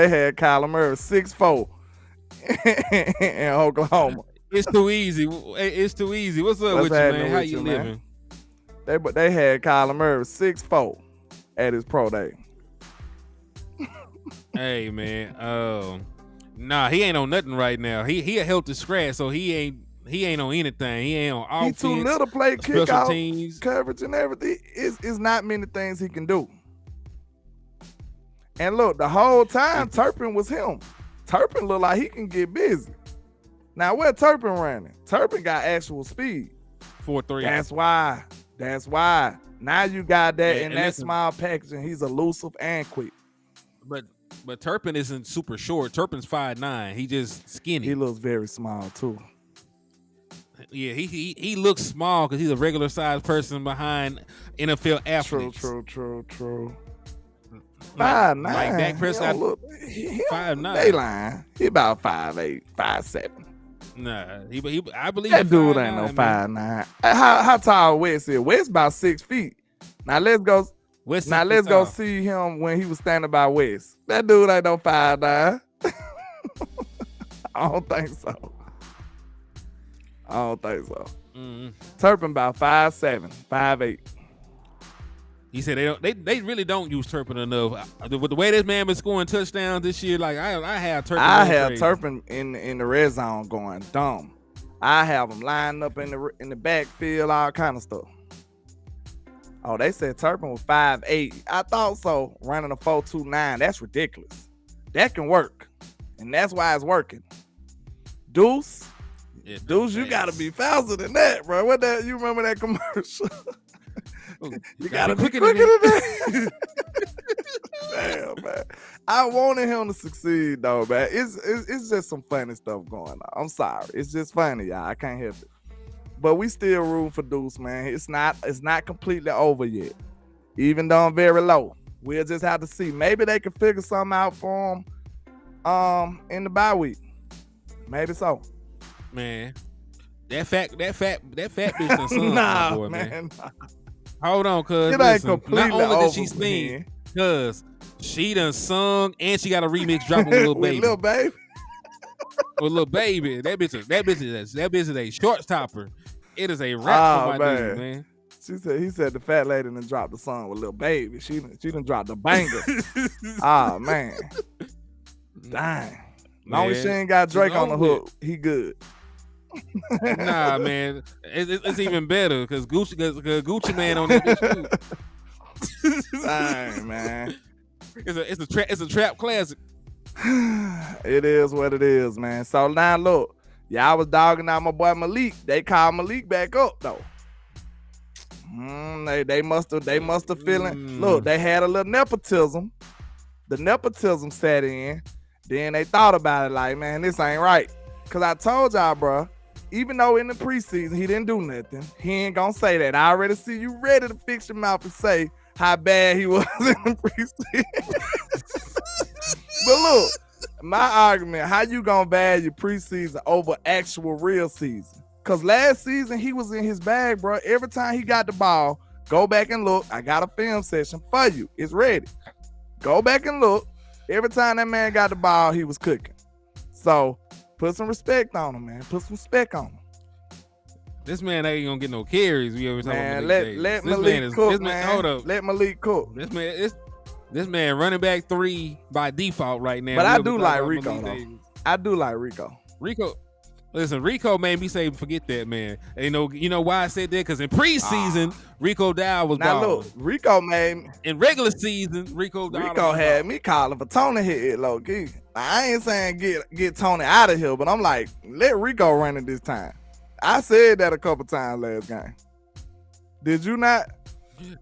had Kyler Murray 6'4" in Oklahoma. It's too easy. It's too easy. What's up with you, man? How you living? They had Kyler Murray 6'4" at his pro day. Hey, man. Nah, he ain't on nothing right now. He a healthy scratch, so he ain't on anything. He ain't on offense. He too little to play kick out coverage and everything. It's not many things he can do. And look, the whole time Turpin was him. Turpin look like he can get busy. Now where Turpin running? Turpin got actual speed. 4.3. That's why. Now you got that in that small package, and he's elusive and quick. But Turpin isn't super short. Turpin's 5'9". He just skinny. He looks very small too. Yeah, he looks small because he's a regular sized person behind NFL athletes. True. 5'9". Like Dak Prescott, 5'9". They lying. He about 5'8", 5'7". Nah, I believe that dude ain't no 5'9". How tall Wes is? Wes about 6 feet. Now let's go. Go see him when he was standing by Wes. That dude ain't no 5'9". I don't think so. Mm-hmm. Turpin about 5'7", 5'8". He said they really don't use Turpin enough. With the way this man been scoring touchdowns this year, like I have Turpin. I have Turpin in the red zone going dumb. I have him lined up in the backfield, all kind of stuff. Oh, they said Turpin was 5'8". I thought so. Running a 4.29. That's ridiculous. That can work, and that's why it's working. Deuce. Yeah, Deuce, you gotta be faster than that, bro. What that? You remember that commercial? You gotta be quicker than that. Damn, man. I wanted him to succeed, though, man. It's just some funny stuff going on. I'm sorry. It's just funny, y'all. I can't help it. But we still room for Deuce, man. It's not completely over yet. Even though I'm very low. We'll just have to see. Maybe they can figure something out for him in the bye week. Maybe so. Man, that fat bitch done sung nah, my boy, man. Hold on, cuz. It ain't completely not only over, did she sing, cuz she done sung and she got a remix dropping with Lil Baby. Lil Baby. With Lil Baby. That bitch is a short stopper. It is a rap for my dude, man. He said the fat lady done dropped the song with Lil Baby. She done dropped the banger. Ah, man. Dang. Long as she ain't got Drake on the hook, he good. Nah, man. It's even better because Gucci Man on that bitch too. Dang, man. It's a trap classic. It is what it is, man. So now look, y'all was dogging out my boy Malik. They called Malik back up though. They must have feeling. Look, they had a little nepotism. The nepotism set in. Then they thought about it like, man, this ain't right. Cause I told y'all, bro, even though in the preseason he didn't do nothing, he ain't gonna say that. I already see you ready to fix your mouth and say how bad he was in the preseason. But look, my argument, how you gonna value preseason over actual real season? Cause last season he was in his bag, bro. Every time he got the ball, go back and look. I got a film session for you. It's ready. Go back and look. Every time that man got the ball, he was cooking. So put some respect on him, man. Put some spec on him. This man ain't gonna get no carries. We always man, let Malik cook, man. Hold up. Let Malik cook. This man running back 3 by default right now. But I do like Rico, though. I do like Rico. Listen, Rico made me say, forget that, man. And you know why I said that? Because in preseason, Rico Dow was now balling. Look, Rico made in regular season, Rico had me calling for Tony hit low key. I ain't saying get Tony out of here, but I'm like, let Rico run it this time. I said that a couple times last game. Did you not? You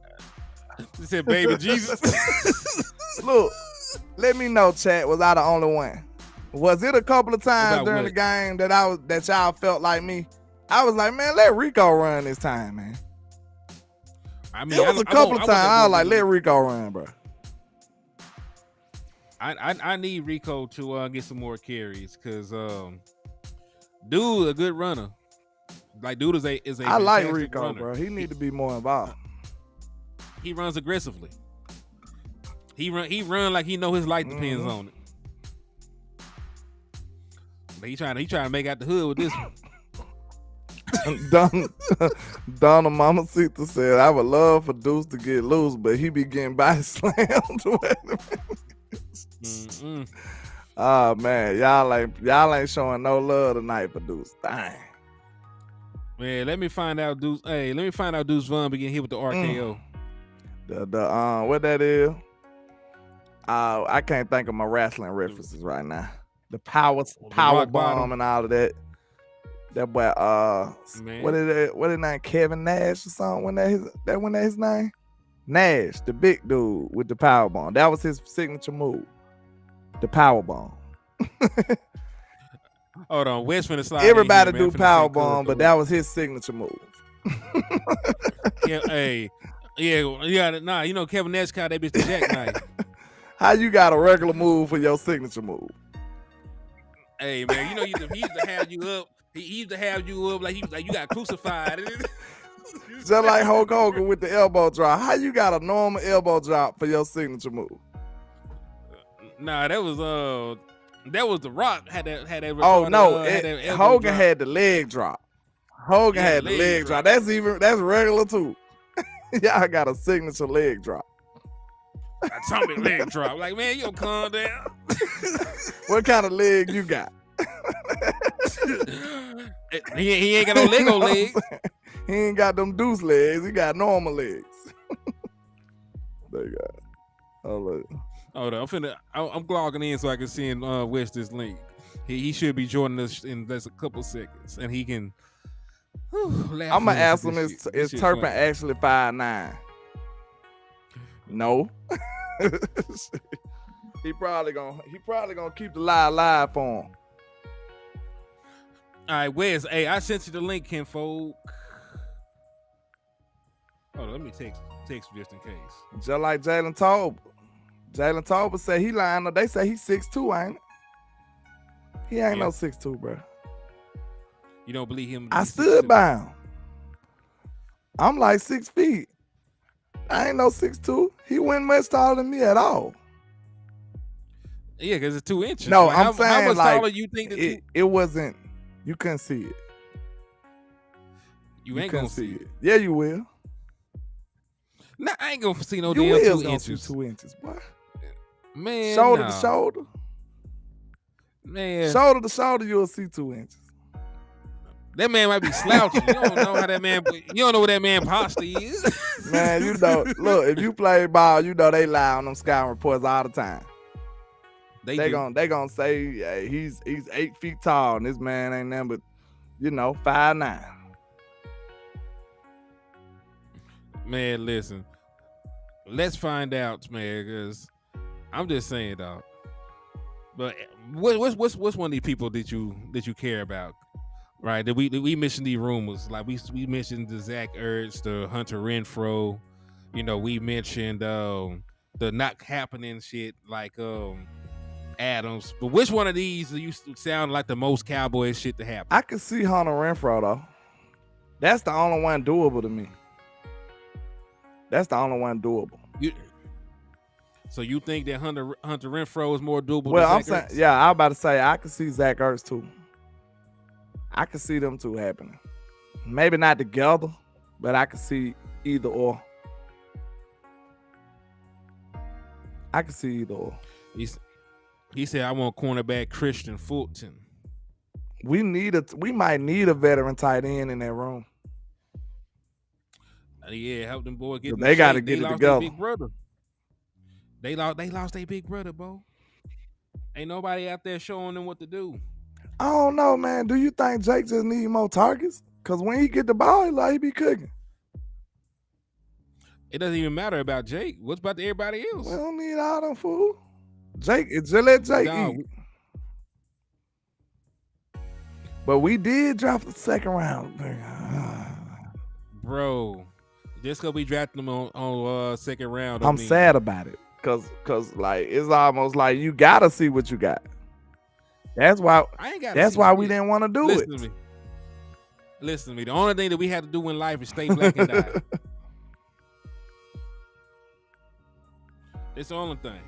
said baby Jesus. Look, let me know, chat. Was I the only one? Was it a couple of times during the game that y'all felt like me? I was like, man, let Rico run this time, man. I mean, it was a couple of times I was like, let Rico run, bro. I need Rico to get some more carries because dude a good runner. Like dude is a I like Rico, runner. Bro. He need to be more involved. He runs aggressively. He run like he know his life depends on it. But he trying to make out the hood with this one. Donna Mamacita said, I would love for Deuce to get loose, but he be getting body slammed. Oh man, y'all ain't showing no love tonight for Deuce. Dang. Man, let me find out Deuce. Hey, let me find out Deuce Vaughn begin hit with the RKO. The what that is? I can't think of my wrestling references right now. The power bomb and all of that. That boy, what is his name? Kevin Nash or something? When that his name? Nash, the big dude with the power bomb. That was his signature move. The power bomb. Hold on, Wes finna slide. Everybody do power bomb, but that was his signature move. Yeah, hey, yeah, nah. You know Kevin Nash called that bitch the jackknife. How you got a regular move for your signature move? Hey man, you know he used to have you up. He used to have you up like you got crucified. Just like Hulk Hogan with the elbow drop. How you got a normal elbow drop for your signature move? Nah, that was The Rock had that. Oh no, Hogan had the leg drop. Hogan had the leg drop. That's regular too. Y'all got a signature leg drop. Atomic leg drop. Like, man, you don't calm down. What kind of leg you got? He ain't got no Lego legs. He ain't got them Deuce legs. He got normal legs. There you go. Hold on, I'm logging in so I can see and wish this link. He should be joining us in just a couple seconds, and he can. I'm gonna ask him: Is Turpin actually 5'9"? No. he probably gonna keep the lie alive for him. All right, Wes. Hey, I sent you the link, kinfolk. Hold on, let me text just in case. Just like Jalen Tolbert. Jalen Tolbert said he lying. They say he's 6'2", ain't it? He ain't no 6'2", bro. You don't believe him? I stood by him. I'm like 6 feet. I ain't no 6'2". He wasn't much taller than me at all. Yeah, because it's 2 inches. No, like, I'm saying how much like taller you think that it wasn't. You couldn't see it. You ain't gonna see it. Yeah, you will. Nah, I ain't gonna see no you damn will 2 inches. See 2 inches, boy. Man, shoulder to shoulder. Man, shoulder to shoulder, you'll see 2 inches. That man might be slouching. You don't know how that man. You don't know what that man posture is. Man, you know. Look, if you play ball, you know they lie on them scouting reports all the time. They gonna say yeah, he's 8 feet tall, and this man ain't nothing but 5'9". Man, listen. Let's find out, man, because I'm just saying, dog. But what's one of these people that you care about? Right, that we mentioned these rumors, like we mentioned the Zach Ertz, the Hunter Renfrow, we mentioned the not happening shit like Adams. But which one of these do you sound like the most Cowboys shit to happen? I can see Hunter Renfrow though. That's the only one doable to me. That's the only one doable. So you think that Hunter Renfrow is more doable? Well, than I'm Zach saying, Ertz? I was about to say I can see Zach Ertz too. I can see them two happening. Maybe not together, but I can see either or. I can see either or. He said, "I want cornerback Christian Fulton." We might need a veteran tight end in that room. Yeah, help them boys get. They got to get it together. Big brother. They lost their big brother, bro. Ain't nobody out there showing them what to do. I don't know, man. Do you think Jake just need more targets? Because when he get the ball, he be cooking. It doesn't even matter about Jake. What's about everybody else? We don't need all them fool. Jake, just let Jake eat. But we did draft the second round. Bro, just because we drafted them on second round. I'm sad about it. Cause like it's almost like you gotta see what you got. That's why we didn't want to do it. Listen to me. The only thing that we had to do in life is stay black and die. It's the only thing.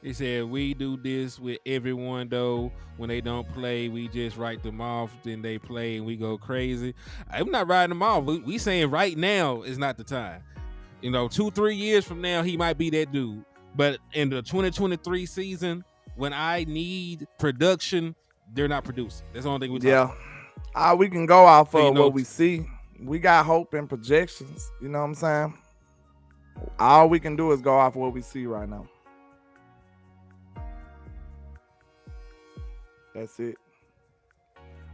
He said, we do this with everyone, though. When they don't play, we just write them off. Then they play and we go crazy. I'm not writing them off. We saying right now is not the time. 2-3 years from now, he might be that dude. But in the 2023 season, when I need production, they're not producing. That's the only thing we talk about. We can go off of what we see. We got hope and projections. You know what I'm saying? All we can do is go off what we see right now. That's it.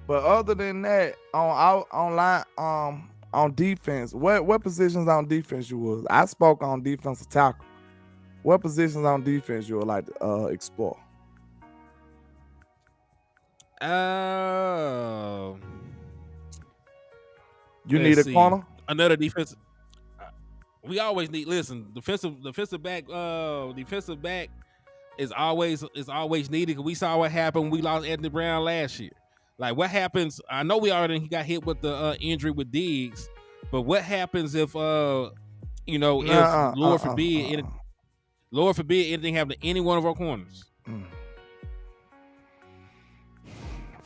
But other than that, on defense, what positions on defense you was? I spoke on defensive tackle. What positions on defense you would like to explore? You need a corner? Another defensive. We always need. Listen, defensive back is always needed, because we saw what happened when we lost Anthony Brown last year. Like, what happens? I know he got hit with the injury with Diggs, but what happens if Lord forbid anything happened to any one of our corners?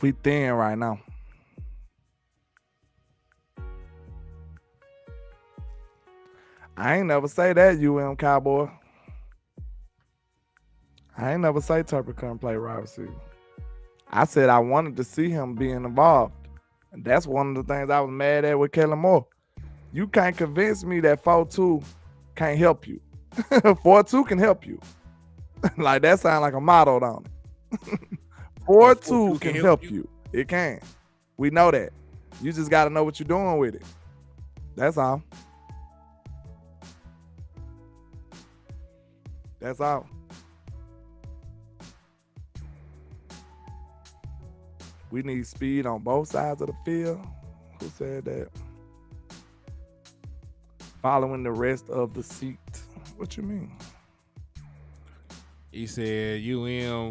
We thin right now. I ain't never say that, Cowboy. I ain't never say Tucker couldn't play wide receiver. I said I wanted to see him being involved. And that's one of the things I was mad at with Kellen Moore. You can't convince me that 4-2 can't help you. 4-2 can help you. Like, that sounds like a motto, don't it? 4-2 can help you. It can. We know that. You just got to know what you're doing with it. That's all. That's all. We need speed on both sides of the field. Who said that? Following the rest of the seat. What you mean? He said,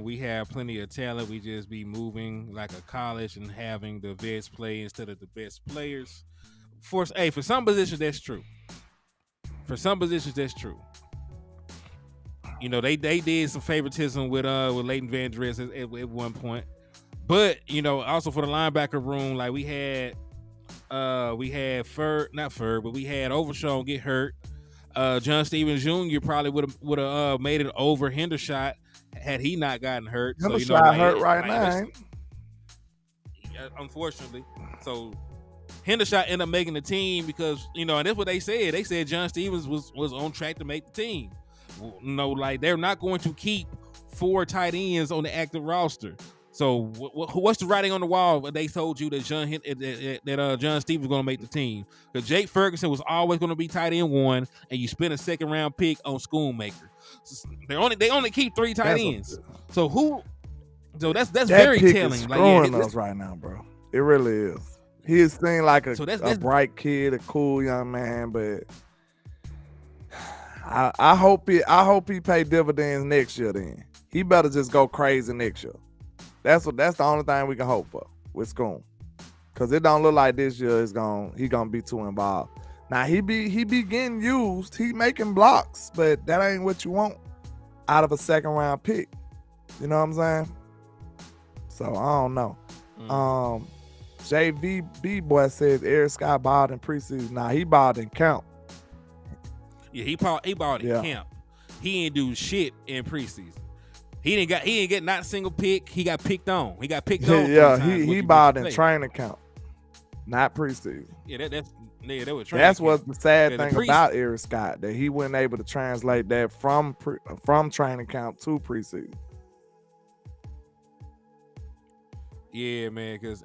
we have plenty of talent. We just be moving like a college and having the vets play instead of the best players. For some positions, that's true. For some positions, that's true. You know, they did some favoritism with Leighton Van Der Esch at one point. But, you know, also for the linebacker room, like we had we had Overshawn get hurt. John Stevens Jr. probably would have made it over Hendershot had he not gotten hurt. Hendershot so, you know, hurt right now. Unfortunately. So Hendershot ended up making the team because, you know, and that's what they said. They said John Stevens was on track to make the team. You know, like they're not going to keep 4 tight ends on the active roster. So what's the writing on the wall? They told you that John Stevens was going to make the team. Because Jake Ferguson was always going to be tight end 1, and you spend a second round pick on Schoonmaker. So they only keep 3 tight ends. So that's very telling. Screwing us right now, bro. It really is. He is seen like a bright kid, a cool young man, but I hope he pay dividends next year. Then he better just go crazy next year. That's the only thing we can hope for with Schoon, because it don't look like this year he gonna be too involved. Now he be getting used, he making blocks, but that ain't what you want out of a second round pick. You know what I'm saying? So I don't know. JVB boy says Eric Scott balled in preseason. Nah, he balled in camp. Yeah, he balled in camp. He ain't do shit in preseason. He didn't get not a single pick. He got picked on. Yeah, he balled in training camp, not preseason. Yeah, that was training. That's what's the sad thing about Eric Scott, that he wasn't able to translate that from training camp to preseason. Yeah, man, because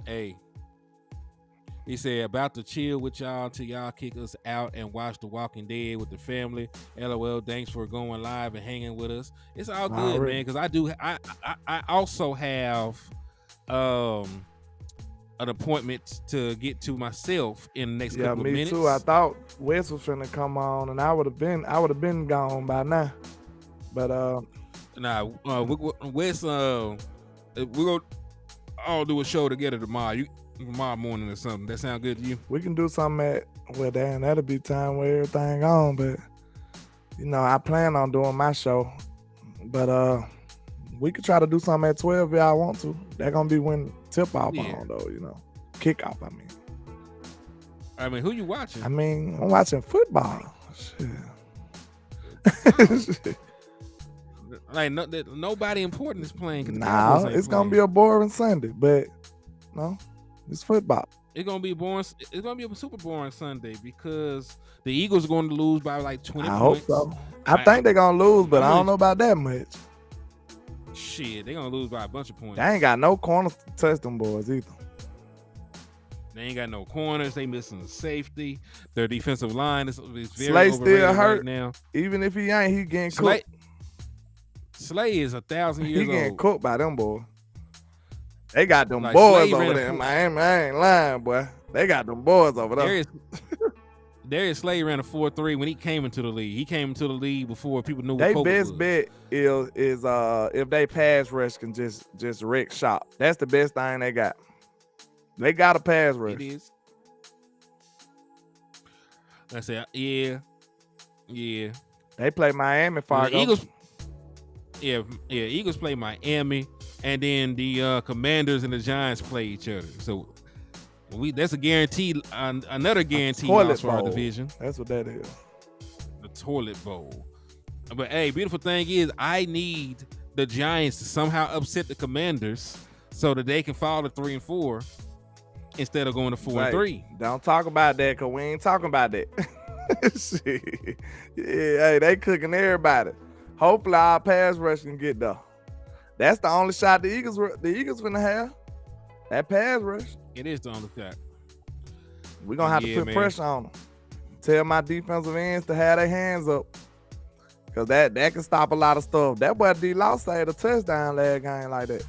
he said, about to chill with y'all till y'all kick us out and watch The Walking Dead with the family. LOL, thanks for going live and hanging with us. It's all good, man, because I also have an appointment to get to myself in the next couple of minutes. Yeah, me too. I thought Wes was finna come on, and I would have been gone by now. But Wes, we're gonna all do a show together tomorrow morning or something. That sound good to you? We can do something that'll be time where everything on, but you know, I plan on doing my show. But we could try to do something at 12 if y'all want to. They're gonna be when tip off on though, you know. Kick off, I mean, who you watching? I'm watching football. Shit. Like nobody important is playing. Nah, it's gonna be a boring Sunday, but no. It's football. It's gonna be boring. It's gonna be a super boring Sunday because the Eagles are going to lose by like 20 points. I hope so. I think they're gonna lose, but I don't know about that much. Shit, they're gonna lose by a bunch of points. They ain't got no corners to touch them boys either. They ain't got no corners. They missing the safety. Their defensive line is very Slay still hurt right now. Even if he ain't, he getting cooked. Slay is 1,000 years old. He getting cooked by them boys. They got them boys over there in Miami. I ain't lying, boy. They got them boys over there. Darius Slay ran a 4.3 when he came into the league. He came into the league before people knew what they COVID best was. bet is if they pass rush can just wreck shop. That's the best thing they got. They got a pass rush. It is. I said, yeah. They play Miami, Fargo. Eagles. Yeah. Eagles play Miami, and then the Commanders and the Giants play each other. So that's a guarantee, another guarantee loss for our division. That's what that is. The toilet bowl. But hey, beautiful thing is, I need the Giants to somehow upset the Commanders so that they can fall to 3-4 instead of going to 4-3. Don't talk about that, because we ain't talking about that. Shit. Yeah, hey, they cooking everybody. Hopefully our pass rush can get there. That's the only shot the Eagles finna have. That pass rush. It is the only shot. We're gonna have to put pressure on them. Tell my defensive ends to have their hands up, because that can stop a lot of stuff. That boy D Law saved a touchdown last game like that.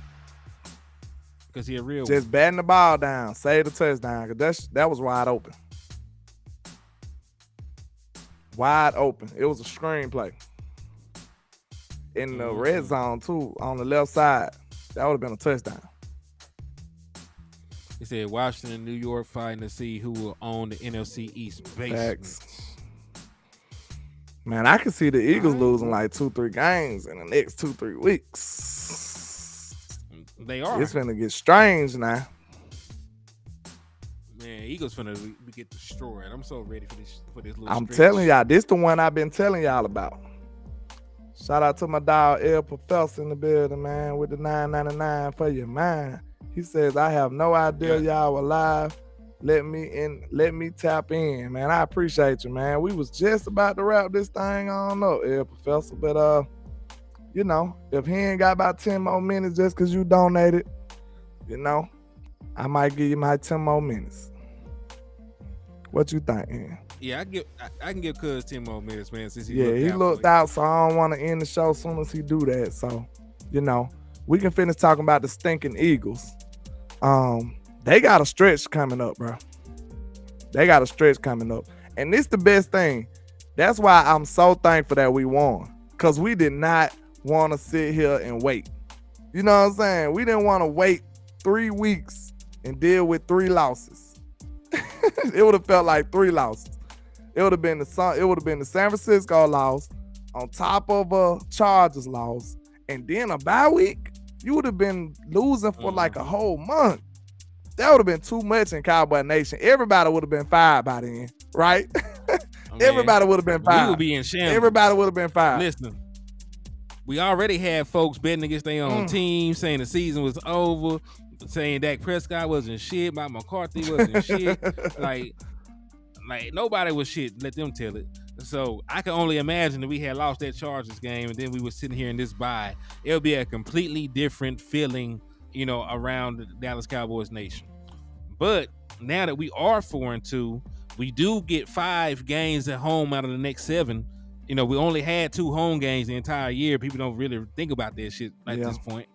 Because he a real Just one. batting the ball down, save the touchdown. Cause that was wide open. Wide open. It was a screenplay. In the red zone, too, on the left side. That would have been a touchdown. He said Washington and New York fighting to see who will own the NFC East basement. Man, I can see the Eagles losing like 2-3 games in the next 2-3 weeks. They are. It's finna get strange now. Man, Eagles finna get destroyed. I'm so ready for this little I'm stretch. telling y'all, this the one I've been telling y'all about. Shout out to my dog El Professor in the building, man, with the $9.99 for your mind. He says, I have no idea y'all were live. Let me tap in, man. I appreciate you, man. We was just about to wrap this thing on up, El Professor. But you know, if he ain't got about 10 more minutes just because you donated, you know, I might give you my 10 more minutes. What you think, Ian? Yeah, I can give Cuz 10 more minutes, man, since he looked out, so I don't want to end the show as soon as he do that. So, you know, we can finish talking about the stinking Eagles. They got a stretch coming up, bro. They got a stretch coming up. And this the best thing. That's why I'm so thankful that we won. Because we did not want to sit here and wait. You know what I'm saying? We didn't want to wait 3 weeks and deal with 3 losses. It would have felt like 3 losses. It would have been the San Francisco loss on top of a Chargers loss, and then a bye week. You would have been losing for like a whole month. That would have been too much in Cowboy Nation. Everybody would have been fired by then, right? Everybody would have been fired. We would be in shambles. Everybody would have been fired. Listen, we already had folks betting against their own team, saying the season was over, saying Dak Prescott wasn't shit, Mike McCarthy wasn't shit. Like nobody was shit. Let them tell it. So I can only imagine that we had lost that Chargers game and then we were sitting here in this bye. It would be a completely different feeling, you know, around the Dallas Cowboys nation. But now that we are 4-2, we do get 5 games at home out of the next 7. You know, we only had 2 home games the entire year. People don't really think about that shit at this point.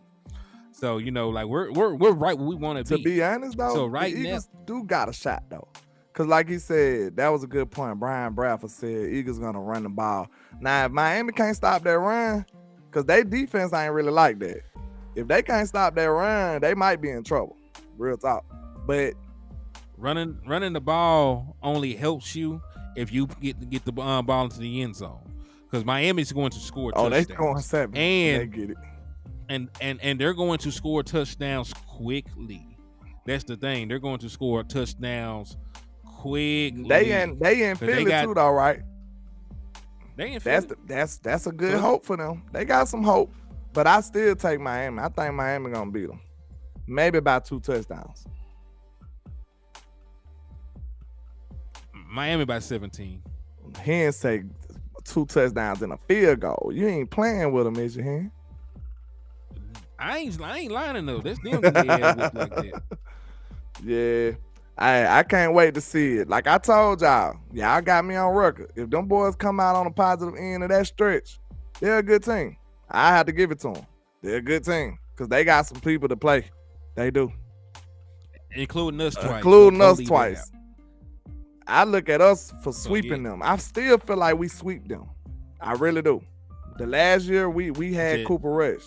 So, you know, like we're right where we want to be. To be honest, though, so right the Eagles now do got a shot, though. Because like he said, that was a good point. Brian Bradford said Eagles going to run the ball. Now, if Miami can't stop that run, because their defense ain't really like that. If they can't stop that run, they might be in trouble. Real talk. But running the ball only helps you if you get the ball into the end zone. Because Miami's going to score touchdowns. They scoring 7. And they get it. And they're going to score touchdowns quickly. That's the thing. They're going to score touchdowns quickly. They in Philly too, though, right? They in Philly. That's a good hope for them. They got some hope, but I still take Miami. I think Miami gonna beat them, maybe by 2 touchdowns. Miami by 17. He ain't say 2 touchdowns and a field goal. You ain't playing with them, is you, Hen? I ain't lying enough. That's them that they had like that. Yeah. I can't wait to see it. Like I told y'all got me on record. If them boys come out on the positive end of that stretch, they're a good team. I have to give it to them. They're a good team because they got some people to play. They do. Including us twice. Including us twice. I look at us for sweeping them. I still feel like we sweep them. I really do. The last year we had Cooper Rush,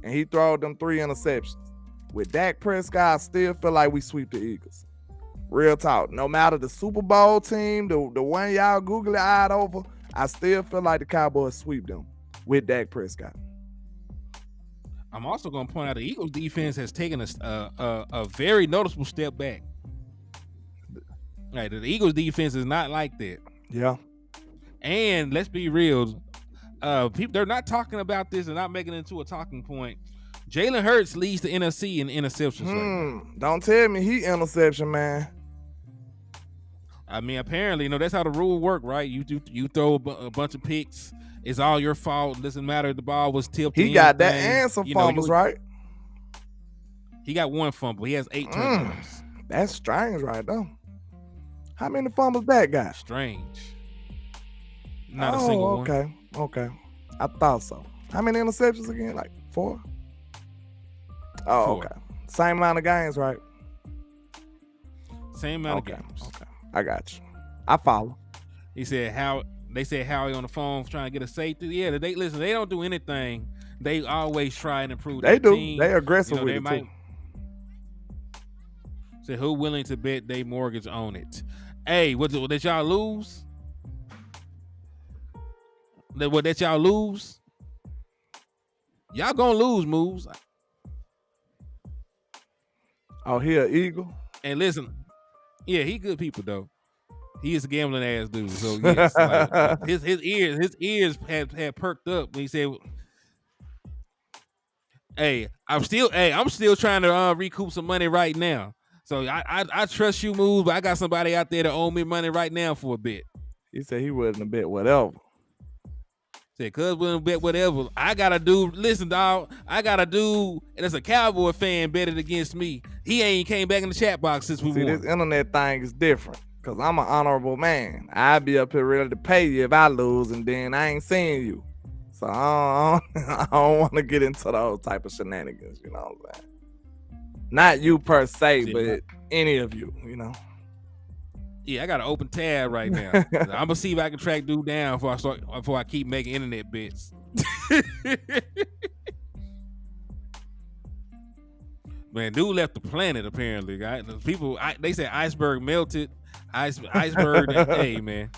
and he threw them 3 interceptions. With Dak Prescott, I still feel like we sweep the Eagles. Real talk. No matter the Super Bowl team, the one y'all googly-eyed over, I still feel like the Cowboys sweep them with Dak Prescott. I'm also going to point out the Eagles defense has taken a very noticeable step back. Like the Eagles defense is not like that. Yeah. And let's be real, people they're not talking about this and not making it into a talking point. Jalen Hurts leads the NFC in interceptions right now. Don't tell me he interception, man. I mean, apparently, you know, that's how the rule work, right? You throw a bunch of picks. It's all your fault. Doesn't matter if the ball was tipped. He got that and some fumbles, right? He got 1 fumble. He has 8 touchdowns. That's strange right there. How many fumbles that got? Strange. Not a single one. Okay. I thought so. How many interceptions again? Like 4? Oh, 4. okay. Same amount of games, right? Same amount of games. Okay, I got you. I follow. He said they said Howie on the phone trying to get a safety. Yeah, they don't do anything. They always try and improve their team. They aggressive with they it might too. say who willing to bet they mortgage on it. Hey, what did y'all lose? What that y'all lose? Y'all gonna lose, moves. Oh, he an Eagle? And listen, yeah, he good people though. He is a gambling ass dude. So yes, like, his ears had perked up when he said, "Hey, I'm still trying to recoup some money right now. So I trust you, moves, but I got somebody out there to owe me money right now for a bit." He said he wouldn't have bet whatever. Said, cuz wouldn't bet whatever. I gotta do. Listen, dog. I gotta do. And as a Cowboy fan, betted against me. He ain't came back in the chat box since we won. This internet thing is different. Cause I'm an honorable man. I'd be up here ready to pay you if I lose, and then I ain't seeing you. So I don't want to get into those type of shenanigans. You know what I'm saying? Not you per se, but any of you. You know. Yeah, I got an open tab right now. I'm gonna see if I can track dude down before I keep making internet bets. Man, dude left the planet apparently. Guys, people they say iceberg melted. Iceberg. Hey, man.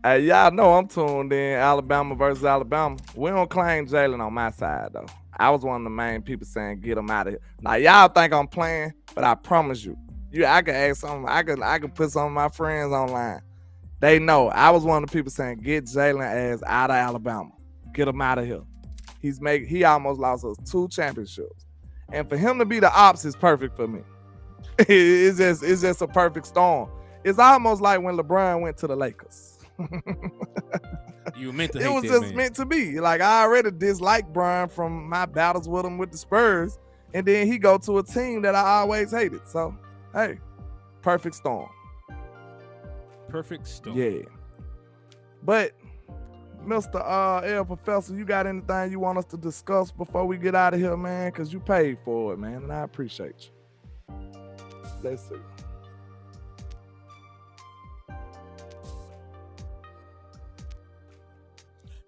Hey, y'all know I'm tuned in. Alabama versus Alabama. We don't claim Jalen on my side though. I was one of the main people saying get him out of here. Now y'all think I'm playing, but I promise you. I could ask some. I could put some of my friends online. They know I was one of the people saying get Jalen ass out of Alabama. Get him out of here. He almost lost us 2 championships, and for him to be the ops is perfect for me. It's just a perfect storm. It's almost like when LeBron went to the Lakers. You meant to hate it was that just man. meant to be. Like I already dislike Bron from my battles with him with the Spurs, and then he go to a team that I always hated. So hey, perfect storm. Perfect storm. Yeah. But Mr. L Professor, you got anything you want us to discuss before we get out of here, man? Because you paid for it, man, and I appreciate you. Let's see.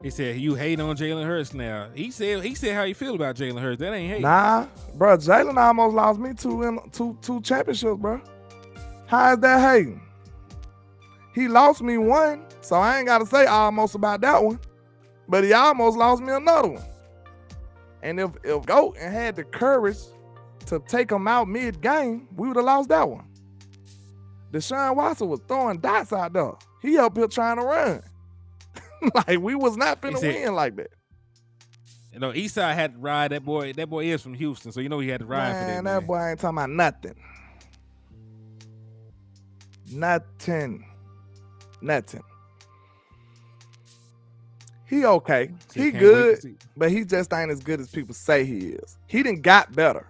He said you hate on Jalen Hurts now. He said how you feel about Jalen Hurts. That ain't hate. Nah, bro. Jalen almost lost me two championships, bro. How is that hating? He lost me 1, so I ain't got to say almost about that one. But he almost lost me another one. And if Goat and had the courage to take him out mid-game, we would have lost that one. Deshaun Watson was throwing dots out there. He up here trying to run. Like we was not finna win like that. You know, Eastside had to ride that boy. That boy is from Houston, so you know he had to ride for that. Man, that boy ain't talking about nothing. Nothing. He okay. He good, but he just ain't as good as people say he is. He done got better.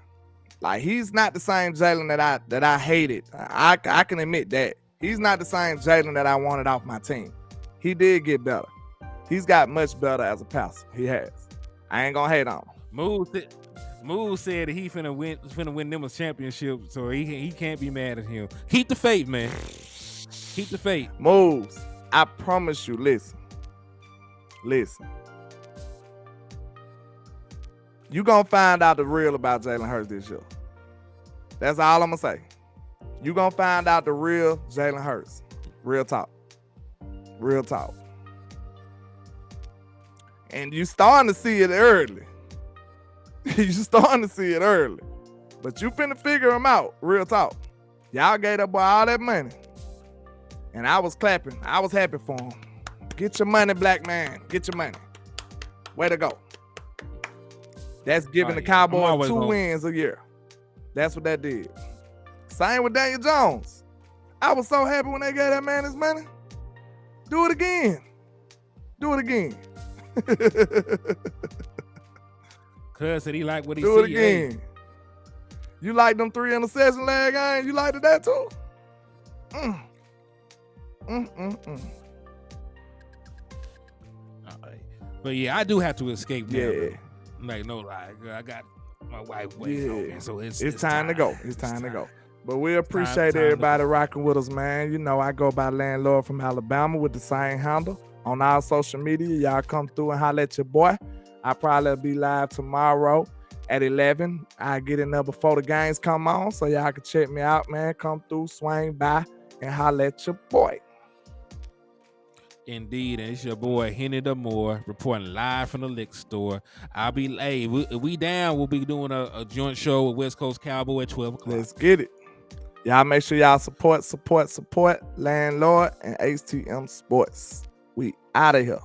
Like he's not the same Jalen that I hated. I can admit that. He's not the same Jalen that I wanted off my team. He did get better. He's got much better as a passer. He has. I ain't gonna hate on him. Moose said that he finna win them a championship, so he can't be mad at him. Keep the faith, man. Keep the faith. Moves. I promise you, listen. You gonna find out the real about Jalen Hurts this year. That's all I'm gonna say. You gonna find out the real Jalen Hurts. Real talk. And you starting to see it early. But you finna figure him out. Real talk. Y'all gave that boy all that money. And I was clapping. I was happy for him. Get your money, black man. Get your money. Way to go. That's giving the Cowboys 2 wins a year. That's what that did. Same with Daniel Jones. I was so happy when they gave that man his money. Do it again. Cuz said he like what he Do it again. Hey. You like them 3 interception leg game? You liked that too? But yeah, I do have to escape. Yeah. Like no lie, I My wife waiting on me, so it's time to go. It's time to go. But we appreciate time everybody rocking with us, man. You know, I go by Landlord from Alabama with the same handle on our social media. Y'all come through and holler at your boy. I'll probably be live tomorrow at 11. I get in there before the games come on, so y'all can check me out, man. Come through, swing by, and holler at your boy. Indeed, and it's your boy Hennythemoor reporting live from the liquor store. I'll be we down. We'll be doing a joint show with West Coast Cowboy at 12 o'clock. Let's get it. Y'all make sure y'all support Landlord and HTM Sports. We out of here.